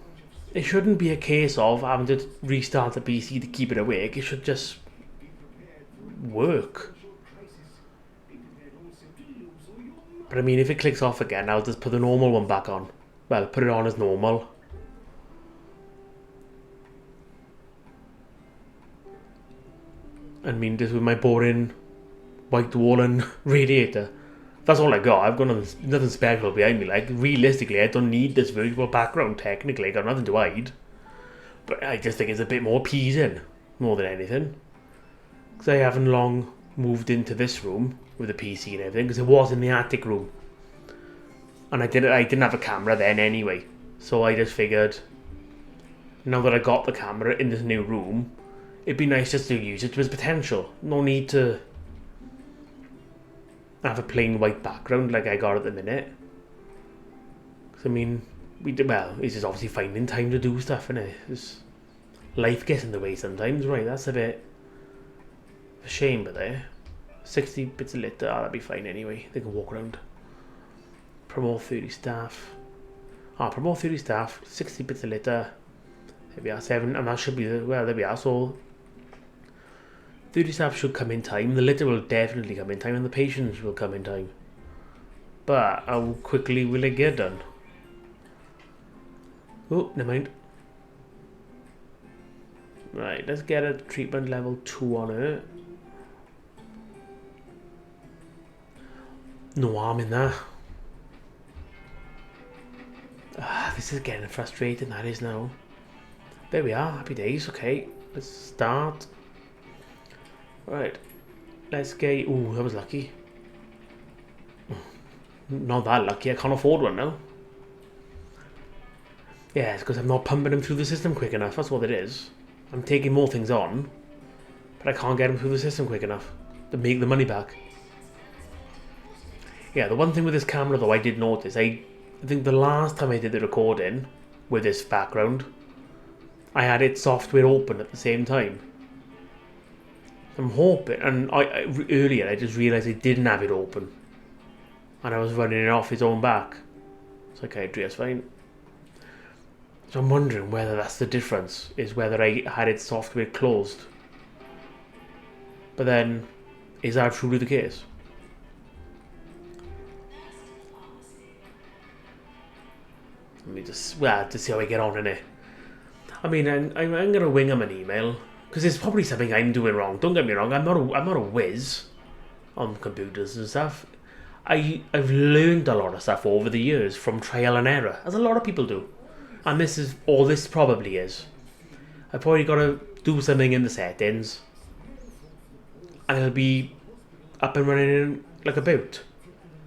it shouldn't be a case of having to restart the PC to keep it awake. It should just work. But I mean, if it clicks off again, I'll just put the normal one back on. Well, put it on as normal. I mean, this with my boring white wall and radiator. That's all I got. I've got nothing special behind me. Like, realistically, I don't need this virtual background, technically. I got nothing to hide. But I just think it's a bit more appeasing, more than anything. Because I haven't long moved into this room with the PC and everything, because it was in the attic room. And I didn't have a camera then anyway. So I just figured, now that I got the camera in this new room, it'd be nice just to use it to its potential. No need to have a plain white background like I got at the minute. Because I mean, it's just obviously finding time to do stuff, innit? Life gets in the way sometimes, right? That's a bit of a shame, but there. 60 bits of litter, that'd be fine anyway. They can walk around. Promote 30 staff. Promote 30 staff, 60 bits of litter. There we are, 7, and that should be the, well, there we are. So 30 staff should come in time. The litter will definitely come in time, and the patients will come in time. But how quickly will it get done? Oh, never mind. Right, let's get a treatment level 2 on it. No harm in that. This is getting frustrating, that is now. There we are, happy days, okay. Let's start. Right, let's get... Ooh, that was lucky. Not that lucky, I can't afford one now. Yeah, it's because I'm not pumping them through the system quick enough, that's what it is. I'm taking more things on, but I can't get them through the system quick enough to make the money back. Yeah, the one thing with this camera though I did notice, I think the last time I did the recording with this background, I had its software open at the same time. I'm hoping, and earlier I just realised I didn't have it open. And I was running it off its own back. It's like, okay, that's fine. So I'm wondering whether that's the difference, is whether I had its software closed. But then, is that truly the case? Let me just, well, to see how I get on in it. I mean, I'm going to wing him an email, because it's probably something I'm doing wrong. Don't get me wrong, I'm not a whiz on computers and stuff. I've learned a lot of stuff over the years from trial and error, as a lot of people do. And this is all this probably is. I've probably got to do something in the settings, and it'll be up and running like a boot.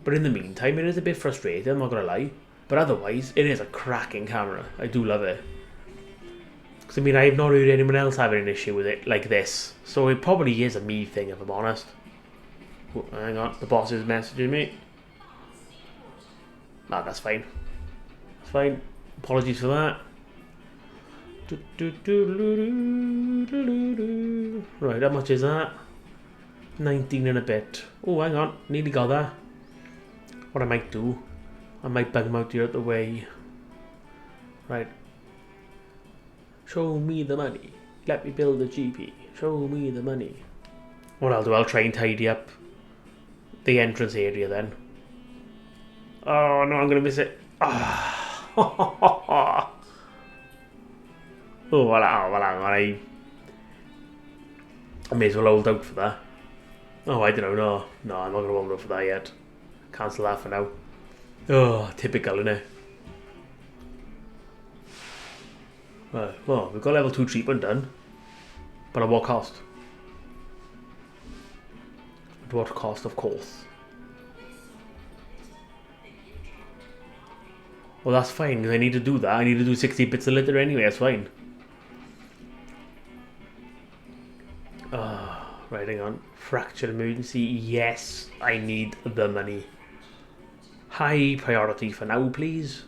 But in the meantime, it is a bit frustrating, I'm not going to lie. But otherwise, it is a cracking camera. I do love it. Because, I mean, I've not heard anyone else having an issue with it like this. So it probably is a me thing, if I'm honest. Oh, hang on, the boss is messaging me. Nah, that's fine. That's fine. Apologies for that. Right, how much is that? 19 and a bit. Oh, hang on, nearly got that. What I might do, I might bug him out here out the way. Right. Show me the money. Let me build a GP. Show me the money. What I'll do, I'll try and tidy up the entrance area then. Oh no, I'm gonna miss it. Oh, well, I may as well hold out for that. Oh, I don't know. No, I'm not gonna hold out for that yet. Cancel that for now. Oh, typical, innit? Well, we've got level 2 treatment done. But at what cost? At what cost, of course. Well, that's fine, because I need to do that. I need to do 60 bits a litter anyway, that's fine. Right, hang on. Fracture emergency. Yes, I need the money. High priority for now, please.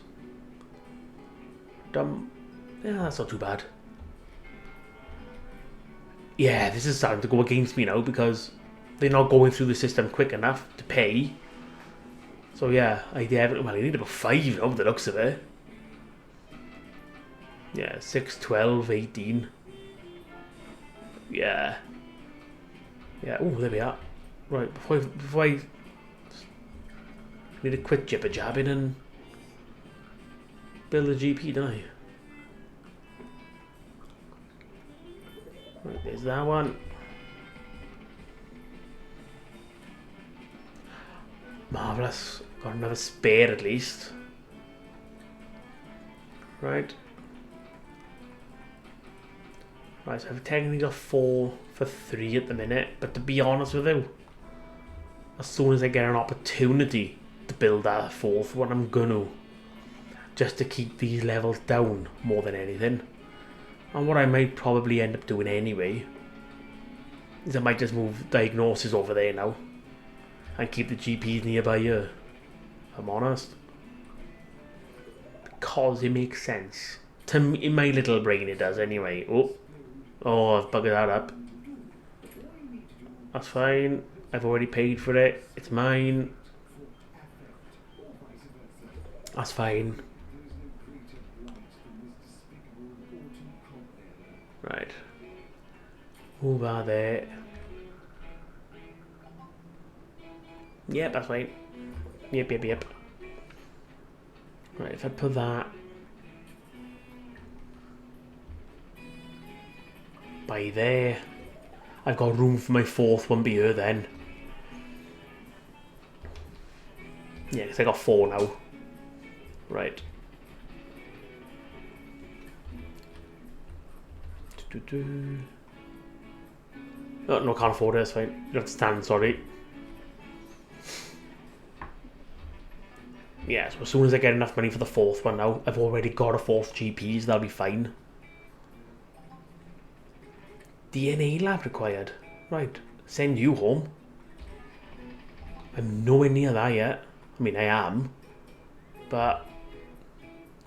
Yeah, that's not too bad. Yeah, this is starting to go against me now because they're not going through the system quick enough to pay. So yeah, I need about 5 now, the looks of it. Yeah, 6, 12, 18. Yeah. Yeah, oh, there we are. Right, before I need to quit jibber jabbing and build a GP, don't I? Right, there's that one. Marvellous. Got another spare at least. Right. Right, so I've technically got 4 for 3 at the minute, but to be honest with you, as soon as I get an opportunity to build that 4th one, I'm gonna. Just to keep these levels down more than anything. And what I might probably end up doing anyway is I might just move diagnosis over there now and keep the GPs nearby here, if I'm honest. Because it makes sense. To me, in my little brain it does anyway. Oh, I've buggered that up. That's fine. I've already paid for it. It's mine. That's fine. Right. Move out there. Yep, that's right. Yep. Right, if I put that by there, I've got room for my fourth one here then. Yeah, because I got 4 now. Right. Oh, no, can't afford it, that's fine. You have to stand, sorry. Yeah, so as soon as I get enough money for the fourth one now, I've already got a 4th GP, so that'll be fine. DNA lab required. Right, send you home. I'm nowhere near that yet. I mean, I am. But...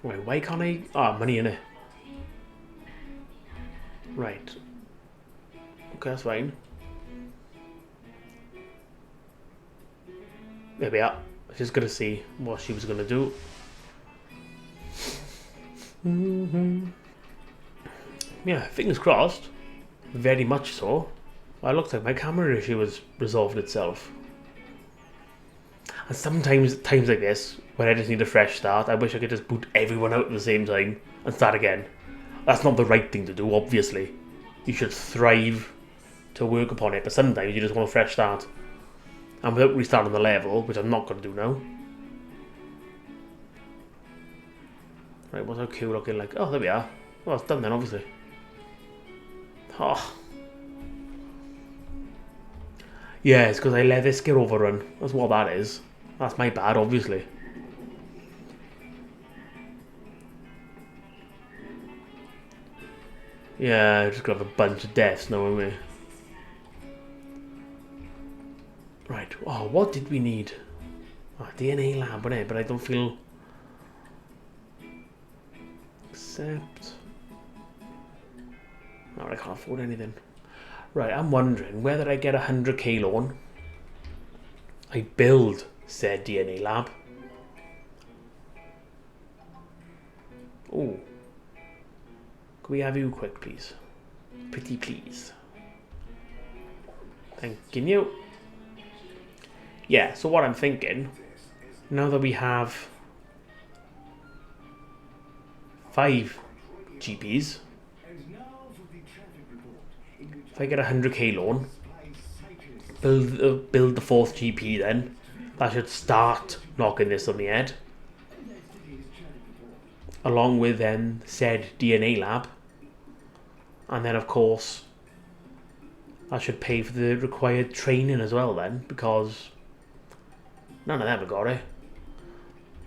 wait, why can't I... money in it. Right. Okay, that's fine. There we are. Just gonna see what she was gonna do. Yeah, fingers crossed. Very much so. Well, it looks like my camera issue has resolved itself. And sometimes, times like this, when I just need a fresh start, I wish I could just boot everyone out at the same time and start again. That's not the right thing to do, obviously. You should thrive to work upon it, but sometimes you just want a fresh start. And without restarting the level, which I'm not going to do now. Right, what's our queue looking like? Oh, there we are. Well, it's done then, obviously. Oh. Yeah, it's because I let this get overrun. That's what that is. That's my bad, obviously. Yeah, just got a bunch of deaths now, haven't we? Right. Oh, what did we need? Oh, DNA lab, wasn't it? But I don't feel... Accept... Oh, I can't afford anything. Right, I'm wondering whether I get a 100k loan. I build said DNA lab. Oh. Can we have you quick, please? Pretty please. Thank you. Yeah, so what I'm thinking, now that we have 5 GPs, if I get a 100k loan, build the 4th GP then, that should start knocking this on the head. Along with then said DNA lab. And then of course, that should pay for the required training as well then, because none of them have got it.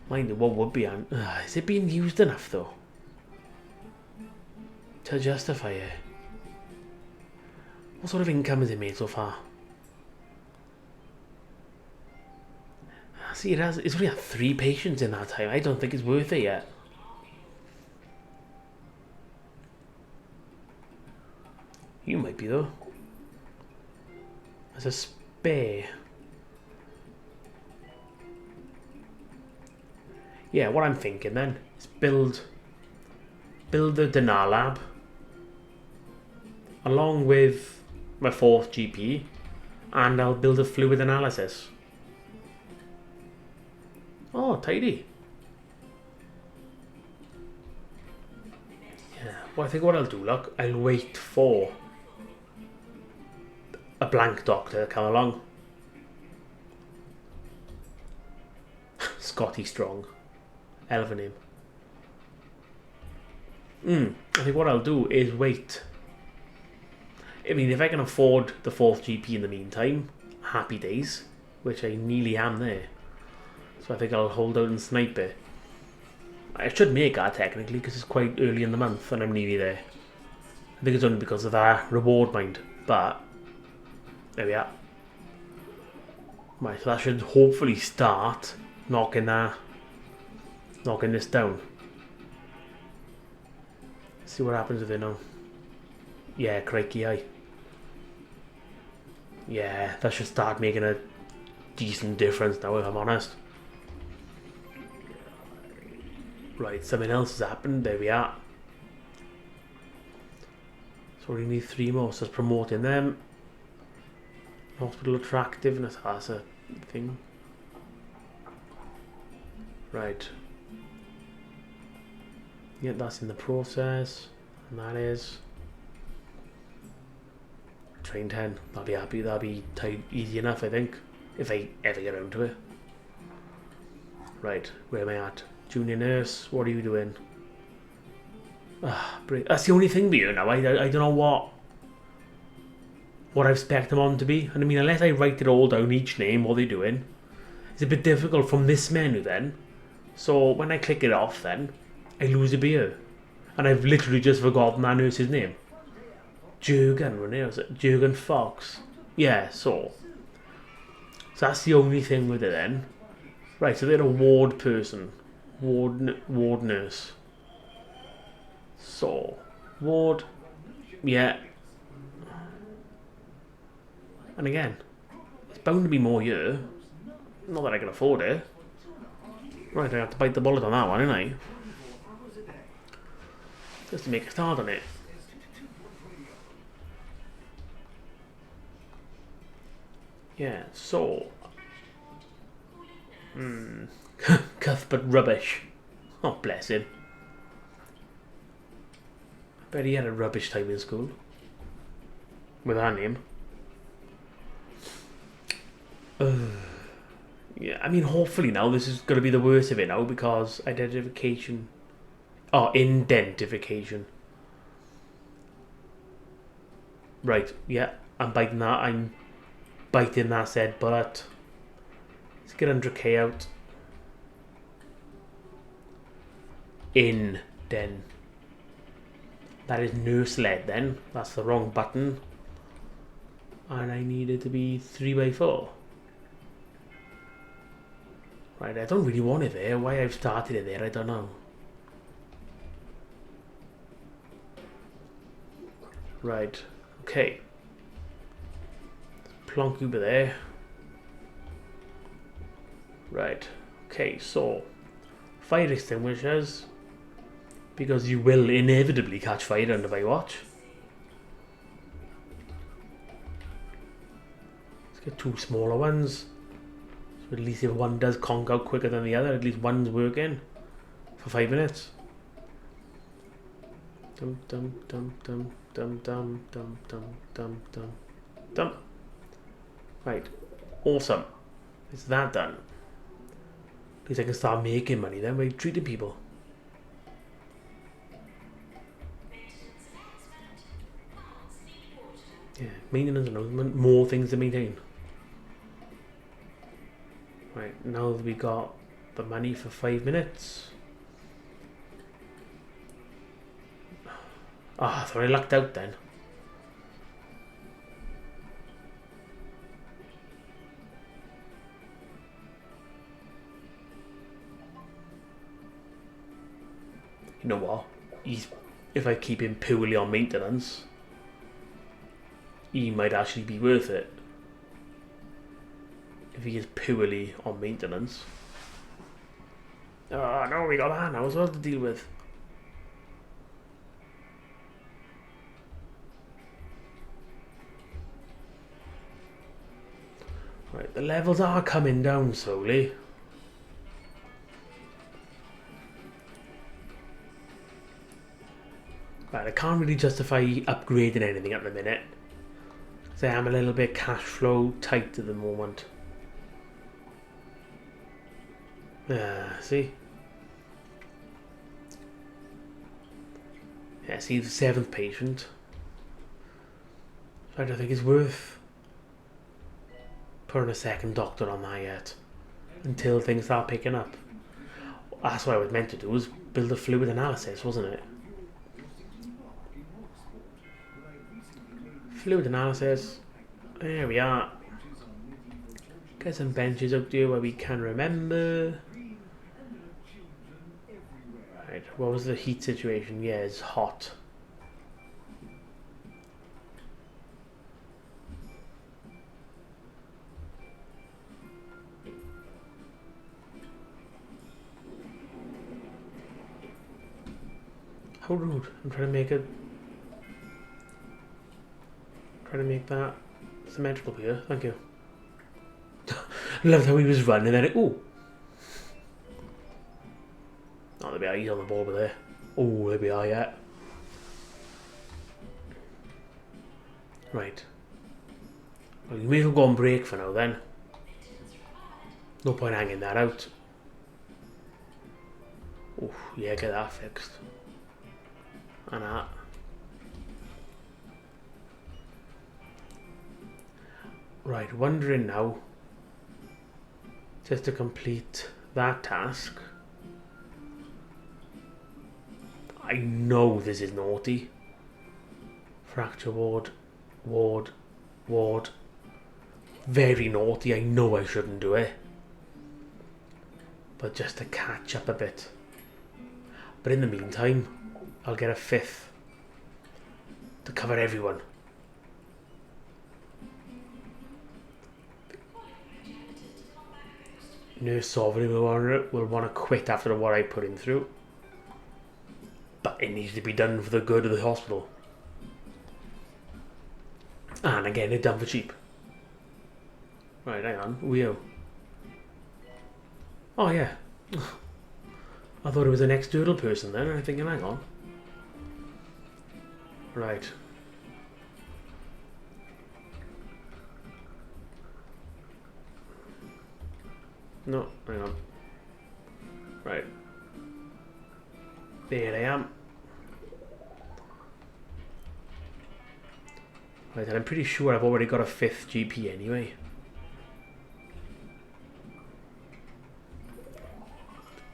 Mind you, what would be... is it being used enough though? To justify it? What sort of income has it made so far? See, it's only had 3 patients in that time. I don't think it's worth it yet. You might be though. As a spare. Yeah, what I'm thinking then is build the Dinar lab along with my 4th GP, and I'll build a fluid analysis. Oh, tidy. Yeah, well, I think what I'll do, look, I'll wait for a blank doctor to come along. Scotty Strong. Hell of a name. I think what I'll do is wait. I mean, if I can afford the 4th GP in the meantime, happy days, which I nearly am there. So I think I'll hold out and snipe it. I should make that technically, because it's quite early in the month and I'm nearly there. I think it's only because of that reward mind, but there we are. Right, so that should hopefully start knocking this down. See what happens with it now. Yeah, crikey, aye. Yeah, that should start making a decent difference now, if I'm honest. Right, something else has happened. There we are. So we need 3 more. So it's promoting them. Hospital attractiveness. That's a thing. Right. Yeah, that's in the process. And that is train 10. I'll be happy. That'll be easy enough, I think. If I ever get around to it. Right, where am I at? Junior nurse, what are you doing? That's the only thing with you now. I don't know what I expect them on to be. And I mean, unless I write it all down, each name, what they're doing, it's a bit difficult from this menu then. So when I click it off then, I lose a beer. And I've literally just forgotten that nurse's name. Jurgen Fox. Yeah, so that's the only thing with it then. Right, so they're a ward person. Ward nurse. So, ward. Yeah. And again, it's bound to be more here. Not that I can afford it. Right, I have to bite the bullet on that one, don't I? Just to make a start on it. Yeah, so. Cuthbert Rubbish. Oh, bless him. I bet he had a rubbish time in school. With that name. Yeah, I mean, hopefully now this is going to be the worst of it now because identification. Oh, indentification. Right, yeah, I'm biting that. I'm biting that said bullet. Let's get 100k out. Indent. That is nurse led then. That's the wrong button. And I need it to be 3x4. Right, I don't really want it there. Why I've started it there, I don't know. Right, okay. Plonk over there. Right, okay, so fire extinguishers. Because you will inevitably catch fire under my watch. Let's get 2 smaller ones. So at least if one does conk out quicker than the other, at least one's working for 5 minutes. Dum dum dum dum dum dum dum dum dum dum dum. Right, awesome. It's that done. At least I can start making money then by treating people. Yeah, maintenance announcement, more things to maintain. Right, now that we got the money for 5 minutes. Ah, I thought I lucked out then. You know what? If I keep him purely on maintenance, he might actually be worth it. If he is purely on maintenance. Oh no, we got that now as well to deal with. Right, the levels are coming down slowly. Right, I can't really justify upgrading anything at the minute. So I'm a little bit cash flow tight at the moment. See? Yeah, see the 7th patient. I don't think it's worth putting a second doctor on that yet. Until things start picking up. That's what I was meant to do, was build a fluid analysis, wasn't it? Fluid analysis. There we are. Get some benches up there where we can remember. Right, what was the heat situation? Yeah, it's hot. How rude. I'm trying to make it Trying to make that symmetrical here. Thank you. Loved how he was running and then ooh. Oh, there we are. He's on the ball over there. Oh, there we are, yeah. Right. Well, you may as well go on break for now then. No point hanging that out. Oh, yeah, get that fixed. And that. Right, wondering now, just to complete that task. I know this is naughty. Fracture ward, ward, ward. Very naughty, I know I shouldn't do it. But just to catch up a bit. But in the meantime, I'll get a 5th to cover everyone. Nurse Sovereign will want to quit after what I put him through. But it needs to be done for the good of the hospital. And again, it's done for cheap. Right, hang on. Wheel. Oh, yeah. I thought it was an external person then. I'm thinking, hang on. Right. No, hang on. Right. There I am. Right, and I'm pretty sure I've already got a 5th GP anyway.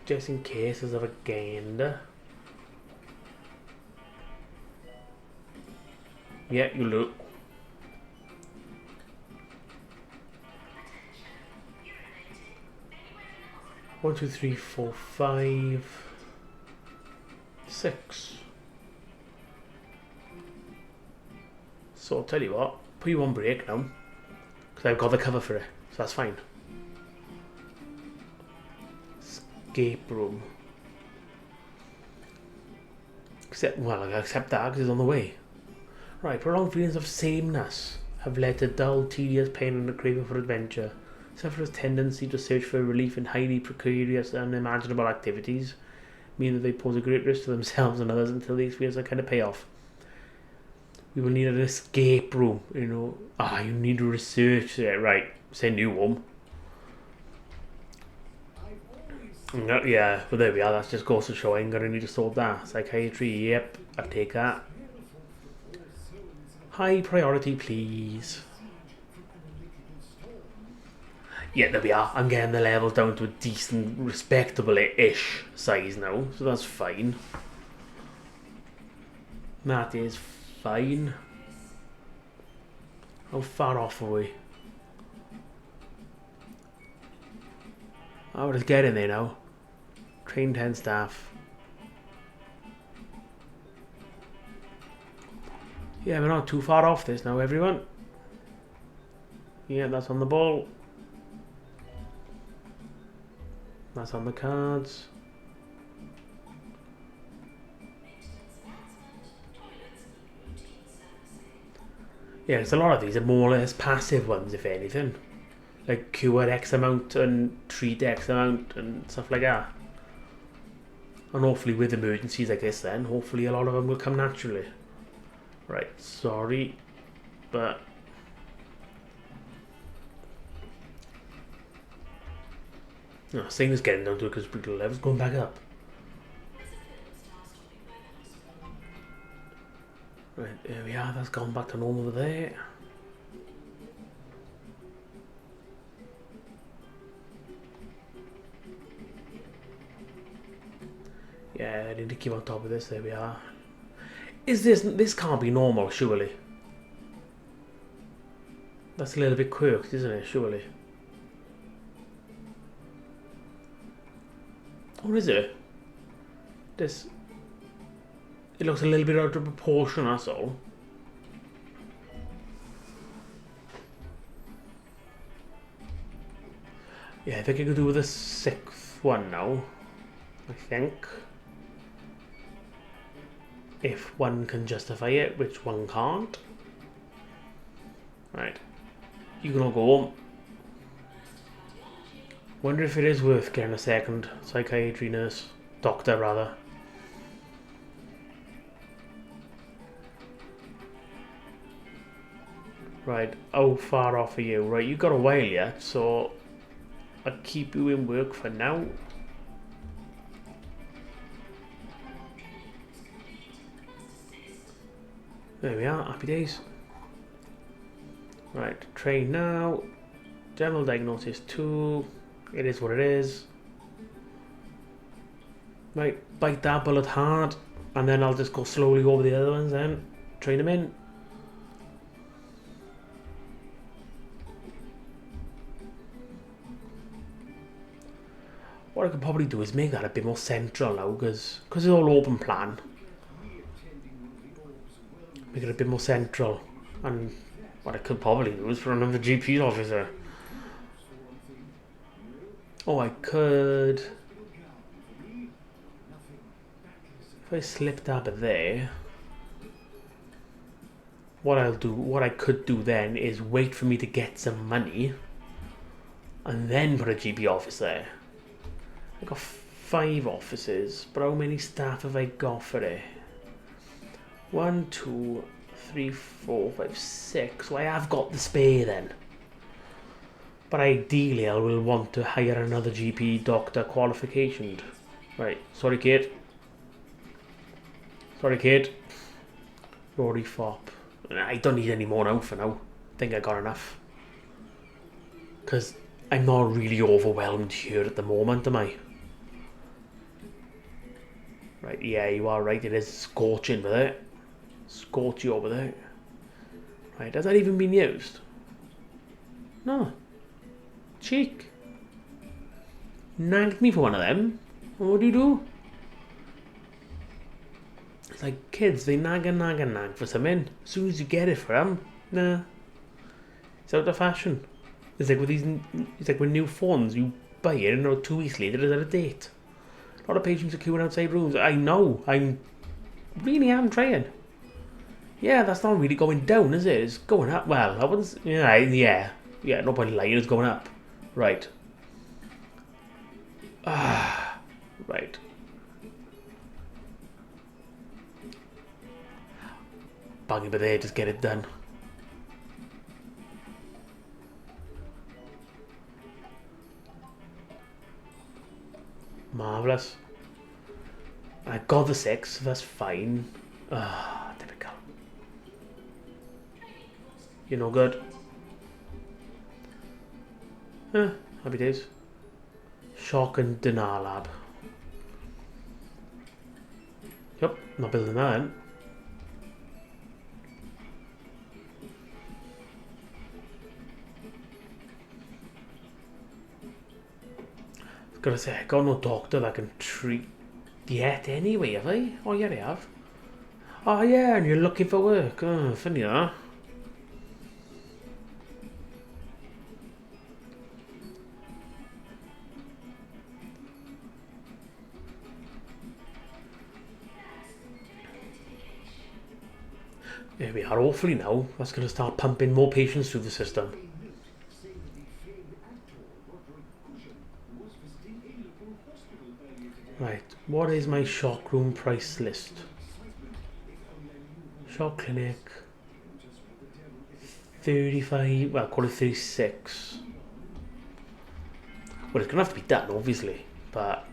Just in case of a gander. Yeah, you look. One, two, three, four, 5, 6. So I'll tell you what, put you on break now, because I've got the cover for it, so that's fine. Escape room. Well, I accept that because it's on the way. Right, prolonged feelings of sameness have led to dull, tedious pain and a craving for adventure. Sufferers' tendency to search for relief in highly precarious and unimaginable activities mean that they pose a great risk to themselves and others until they experience a kind of payoff. We will need an escape room, you know. You need to research it. Right, send you home. No, yeah, but there we are. That's just goes to show I'm going to need to sort that. Psychiatry, yep, I'll take that. High priority, please. Yeah, there we are. I'm getting the levels down to a decent, respectable-ish size now, so that's fine. That is fine. How far off are we? Oh, we're just getting there now. Train 10 staff. Yeah, we're not too far off this now, everyone. Yeah, that's on the ball. That's on the cards. Yeah, because a lot of these are more or less passive ones, if anything. Like cure X amount and treat X amount and stuff like that. And hopefully with emergencies, I guess then, hopefully a lot of them will come naturally. Right, sorry, but... No, same as getting down to it because the level's going back up. Right, there we are, that's gone back to normal there. Yeah, I need to keep on top of this, there we are. Is this can't be normal, surely? That's a little bit quirked, isn't it, surely? Or is it? This... It looks a little bit out of proportion, that's all. Yeah, I think I could do with a 6th one now. I think. If one can justify it, which one can't. Right. You can all go home. Wonder if it is worth getting a second psychiatry nurse. Doctor, rather. Right, how far off are you? Right, you got a while yet, so I'll keep you in work for now. There we are, happy days. Right, train now. General diagnosis 2. It is what it is. Right, bite that bullet hard, and then I'll just go slowly over the other ones then. Train them in. What I could probably do is make that a bit more central now, because it's all open plan. Make it a bit more central. And what I could probably do is for another GP officer. Oh, I could... If I slip that bit there... What I could do then is wait for me to get some money and then put a GP office there. I've got 5 offices, but how many staff have I got for it? 1, 2, 3, 4, 5, 6. So I have got the spare then. But ideally I will want to hire another GP doctor qualificationed. Right, sorry Kate. Sorry Kate. Rory Fop. I don't need any more now for now. I think I got enough. Because I'm not really overwhelmed here at the moment, am I? Right, yeah, you are right. It is scorching with it. Scorchy over there. Right, has that even been used? No. Cheek. Nagged me for one of them. What do? It's like kids, they nag for something. As soon as you get it for them, nah. It's out of fashion. It's like with new phones, you buy it and 2 weeks later it's out of date. A lot of patients are queuing outside rooms. I know. I really am trying. Yeah, that's not really going down, is it? It's going up. Well, I wouldn't... Yeah, no point in lying. It's going up. Right. Right. Bang it there, just get it done. Marvellous. I got the 6, that's fine. Typical. You're no good. Happy days. Shock and denial lab. Yep, not building that in. Gotta say, I got no doctor that can treat yet anyway, have I? Oh yeah, I have. Oh yeah, and you're looking for work. Oh, funny that. There we are, hopefully now. That's gonna start pumping more patients through the system. Right, what is my shock room price list? Shock clinic 35, well, call it 36. Well, it's gonna have to be done, obviously, but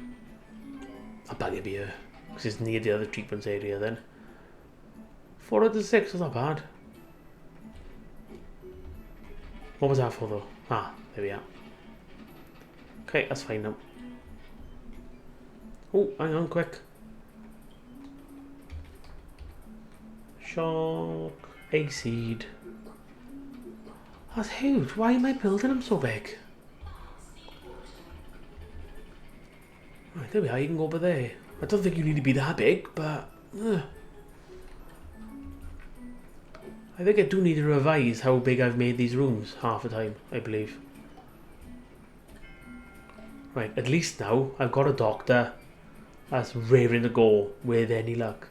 I'll bag a beer because it's near the other treatments area then. 4 out of 6 is not bad. What was that for though? Ah, there we are. Okay, that's fine now. Oh, hang on, quick. Shock, A-seed. That's huge. Why am I building them so big? Right, there we are. You can go over there. I don't think you need to be that big, but... I think I do need to revise how big I've made these rooms half the time, I believe. Right, at least now I've got a doctor that's raring to go with any luck.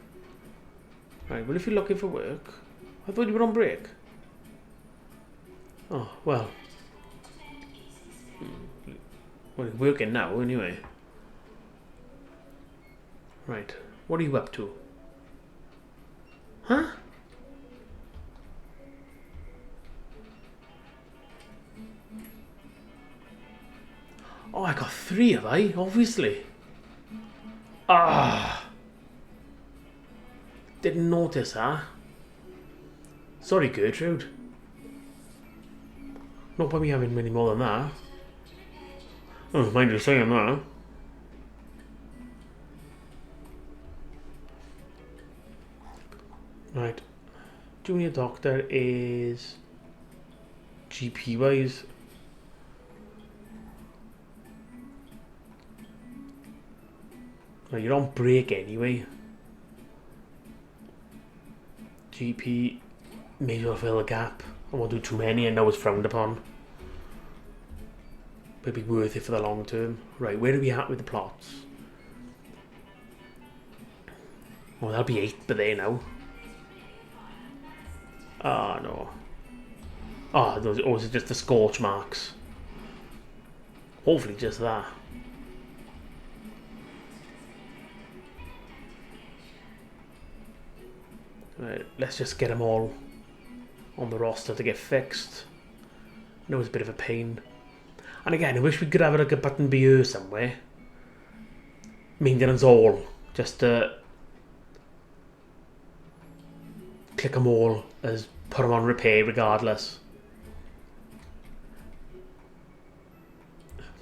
Right, well if you're looking for work, I thought you were on break. Oh, well. Well, it's working now, anyway. Right. What are you up to? Huh? Oh, I got 3, have I? Obviously. Ah. Didn't notice that. Sorry, Gertrude. Not by me having many more than that. Oh, mind you saying that. Right. Junior doctor is GP wise. Right, you're on break anyway. GP may as well fill a gap. I won't do too many. I know it's frowned upon. But it'd be worth it for the long term. Right, where are we at with the plots? Oh, that'll be 8 by there now. Ah, no. Ah, those, or is it just the scorch marks? Hopefully just that. Right, let's just get them all on the roster to get fixed. I know it's a bit of a pain. And again, I wish we could have like a button BO somewhere. Maintenance all. Just to click them all as put them on repair regardless.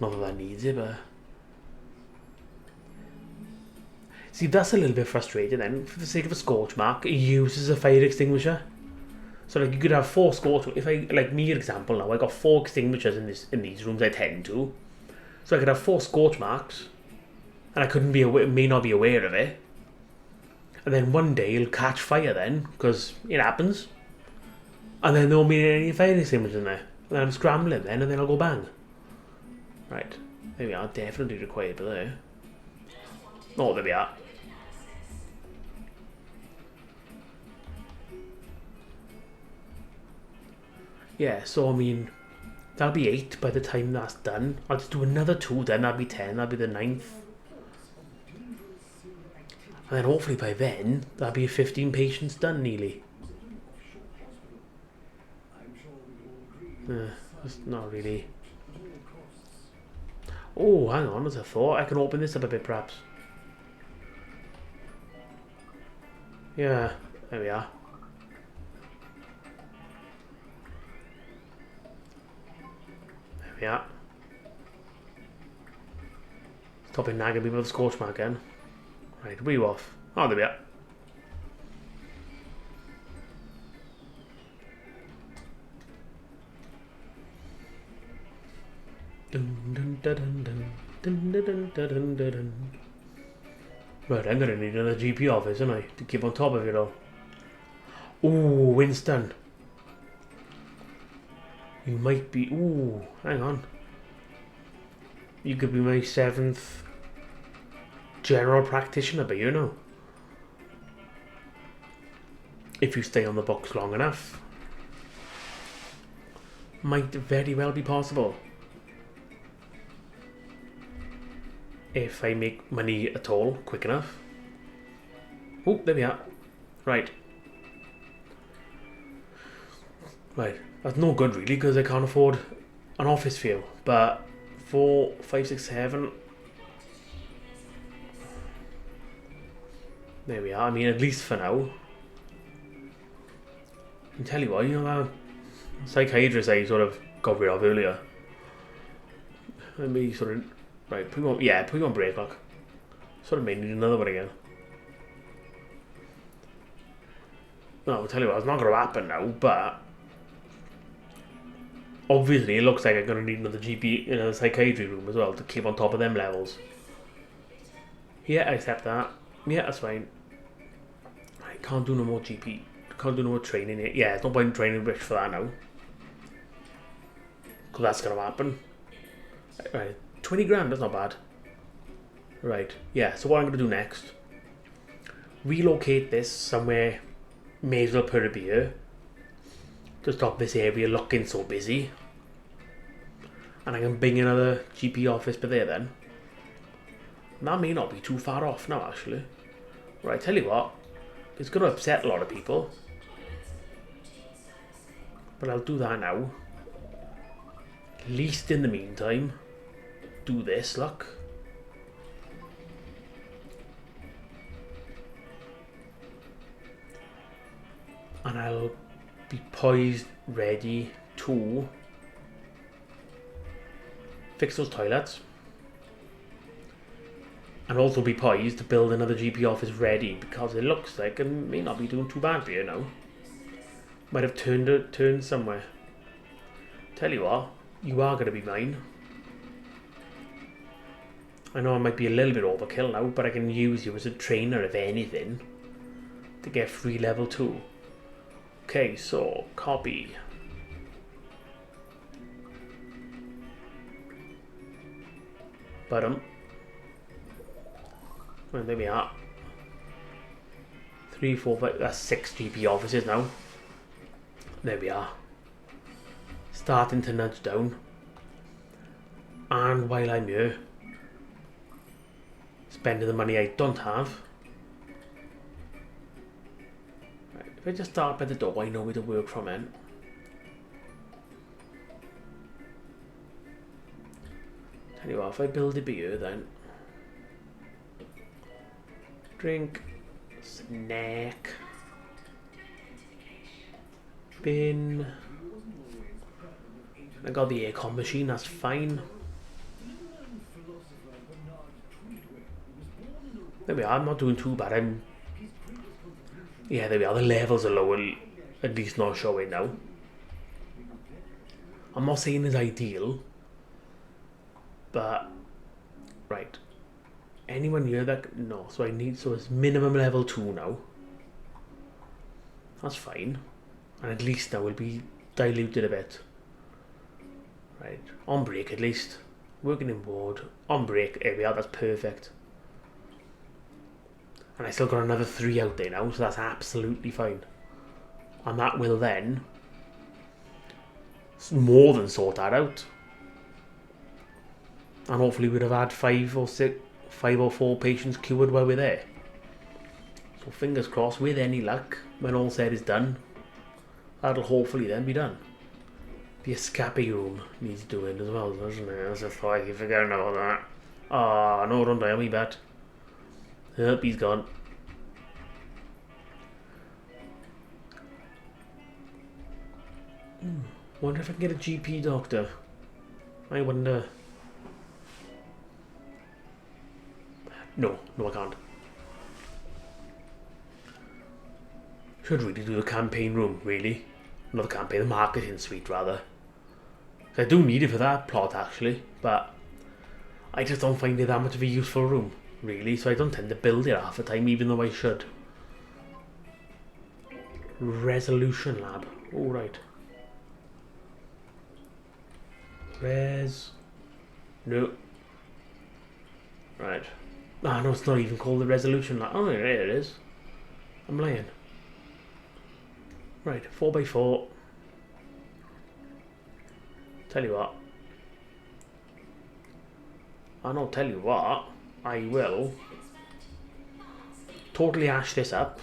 Not that that needs it, but... See, that's a little bit frustrating then. For the sake of a scorch mark, it uses a fire extinguisher. So like you could have 4 scorch... If I, like me example now, I got 4 extinguishers in these rooms I tend to. So I could have 4 scorch marks. And I couldn't be aware, may not be aware of it. And then one day it'll catch fire then, because it happens. And then there won't be any fire extinguishers in there. And then I'm scrambling then, and then I'll go bang. Right. There we are, definitely required by there. Oh, there we are. Yeah, so I mean, that'll be 8 by the time that's done. I'll just do another 2 then, that'll be 10, that'll be the 9th. And then hopefully by then, that'll be 15 patients done nearly. That's not really... Oh, hang on, as I thought. I can open this up a bit perhaps. Yeah, there we are. There we are. Stopping nagging me with the scorch mark again. Right, where are you off? Oh, there we are. Right, I'm gonna need another GP office, aren't I, to keep on top of it all. Ooh, Winston. You might be... Ooh, hang on. You could be my 7th general practitioner, but you know. If you stay on the books long enough. Might very well be possible. If I make money at all quick enough. Oh, there we are. Right. Right. That's no good really because I can't afford an office fee. But 4, 5, 6, 7. There we are. I mean, at least for now. I tell you what, you know that psychiatrist I sort of got rid of earlier. Let me sort of... Right, put you on break lock. Sort of may need another one again. No, I'll tell you what, it's not going to happen now, but... Obviously, it looks like I'm going to need another GP in a psychiatry room as well to keep on top of them levels. Yeah, I accept that. Yeah, that's fine. I can't do no more GP. Can't do no more training yet. Yeah, there's no point in training Rich for that now. Because that's going to happen. Right, 20 grand, that's not bad. Right, yeah, so what I'm going to do next. Relocate this somewhere, may as well put it here. to stop this area looking so busy. And I can bring another GP office by there then. And that may not be too far off now, actually. Right, tell you what, it's going to upset a lot of people. But I'll do that now. At least in the meantime, do this, look. And I'll be poised, ready to fix those toilets. And also be poised to build another GP office ready, because it looks like it may not be doing too bad here now. Might have turned somewhere. Tell you what, you are going to be mine. I know I might be a little bit overkill now, but I can use you as a trainer, if anything, to get free level 2. Okay, so copy. Well, there we are. 3, 4, 5, that's 6 GP offices now. There we are. Starting to nudge down. And while I'm here, spending the money I don't have. Right, if I just start by the door, I know where to work from then. Tell you what, if I build a beer then. Drink. Snack. Bin. I got the aircon machine, that's fine. There we are, I'm not doing too bad. Yeah, there we are, the levels are low, at least not showing now. I'm not saying it's ideal, but right. Anyone here that no, so it's minimum level 2 now. That's fine. And at least now will be diluted a bit. Right. On break at least. Working in ward. On break, here we are, that's perfect. And I still got another 3 out there now, so that's absolutely fine. And that will then more than sort that out. And hopefully we'd have had 5 or 4 patients cured while we're there. So fingers crossed, with any luck, when all said is done, that'll hopefully then be done. The escape room needs doing as well, doesn't it? As if I keep forgetting about that. Ah, no, don't die on me, bet. Yep, he's gone. Wonder if I can get a GP doctor. I wonder. No, I can't. Should really do the campaign room, really. Not the campaign, the marketing suite, rather. I do need it for that plot, actually, but I just don't find it that much of a useful room, really, so I don't tend to build it half the time, even though I should. Resolution lab. Oh, right. No. Right. Ah, no, it's not even called the resolution lab. Oh, there it is. I'm lying. Right, 4x4. Tell you what. I'll tell you what. I will totally ash this up.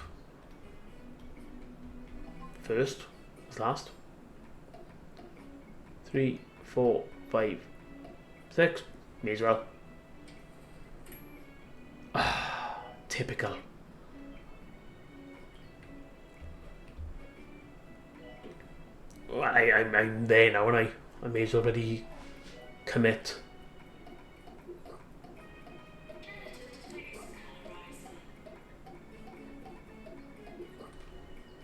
First, as last. 3, 4, 5, 6. May as well. Typical. I'm there now, and I may as well already commit.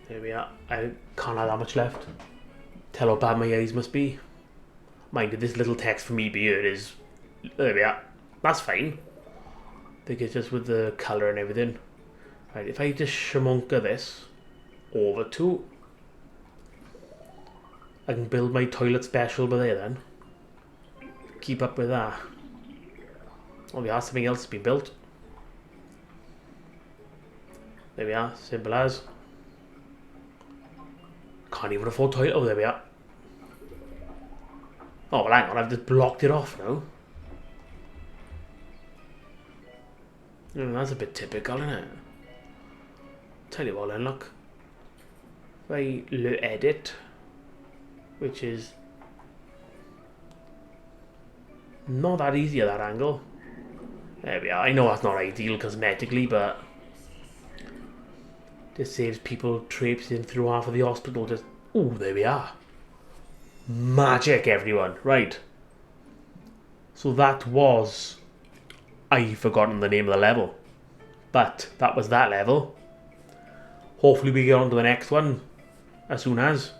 There we are. I can't have that much left. Tell how bad my eyes must be. Mind you, this little text from me here is. There we are. That's fine. I think it's just with the colour and everything. Right, if I just shamonka this over to. I can build my toilet special by there then. Keep up with that. Oh, we have something else to be built. There we are, simple as. Can't even afford toilet. Oh, there we are. Oh, well, hang on. I've just blocked it off now. That's a bit typical, isn't it? Tell you what, then, look. If I edit, which is not that easy at that angle. There we are. I know that's not ideal cosmetically, but this saves people traipsing through half of the hospital. Just, oh, there we are. Magic, everyone. Right. So that was... I've forgotten the name of the level. But that was that level. Hopefully we get on to the next one as soon as.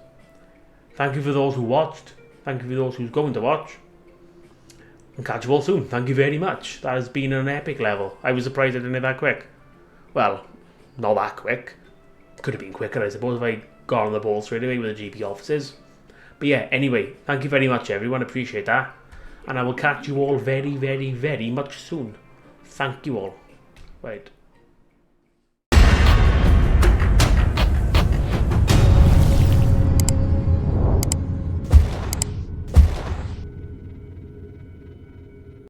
Thank you for those who watched. Thank you for those who's going to watch. And catch you all soon. Thank you very much. That has been an epic level. I was surprised I didn't hit that quick. Well, not that quick. Could have been quicker, I suppose, if I got on the ball straight away with the GP offices. But yeah, anyway, thank you very much, everyone. Appreciate that. And I will catch you all very, very, very much soon. Thank you all. Right.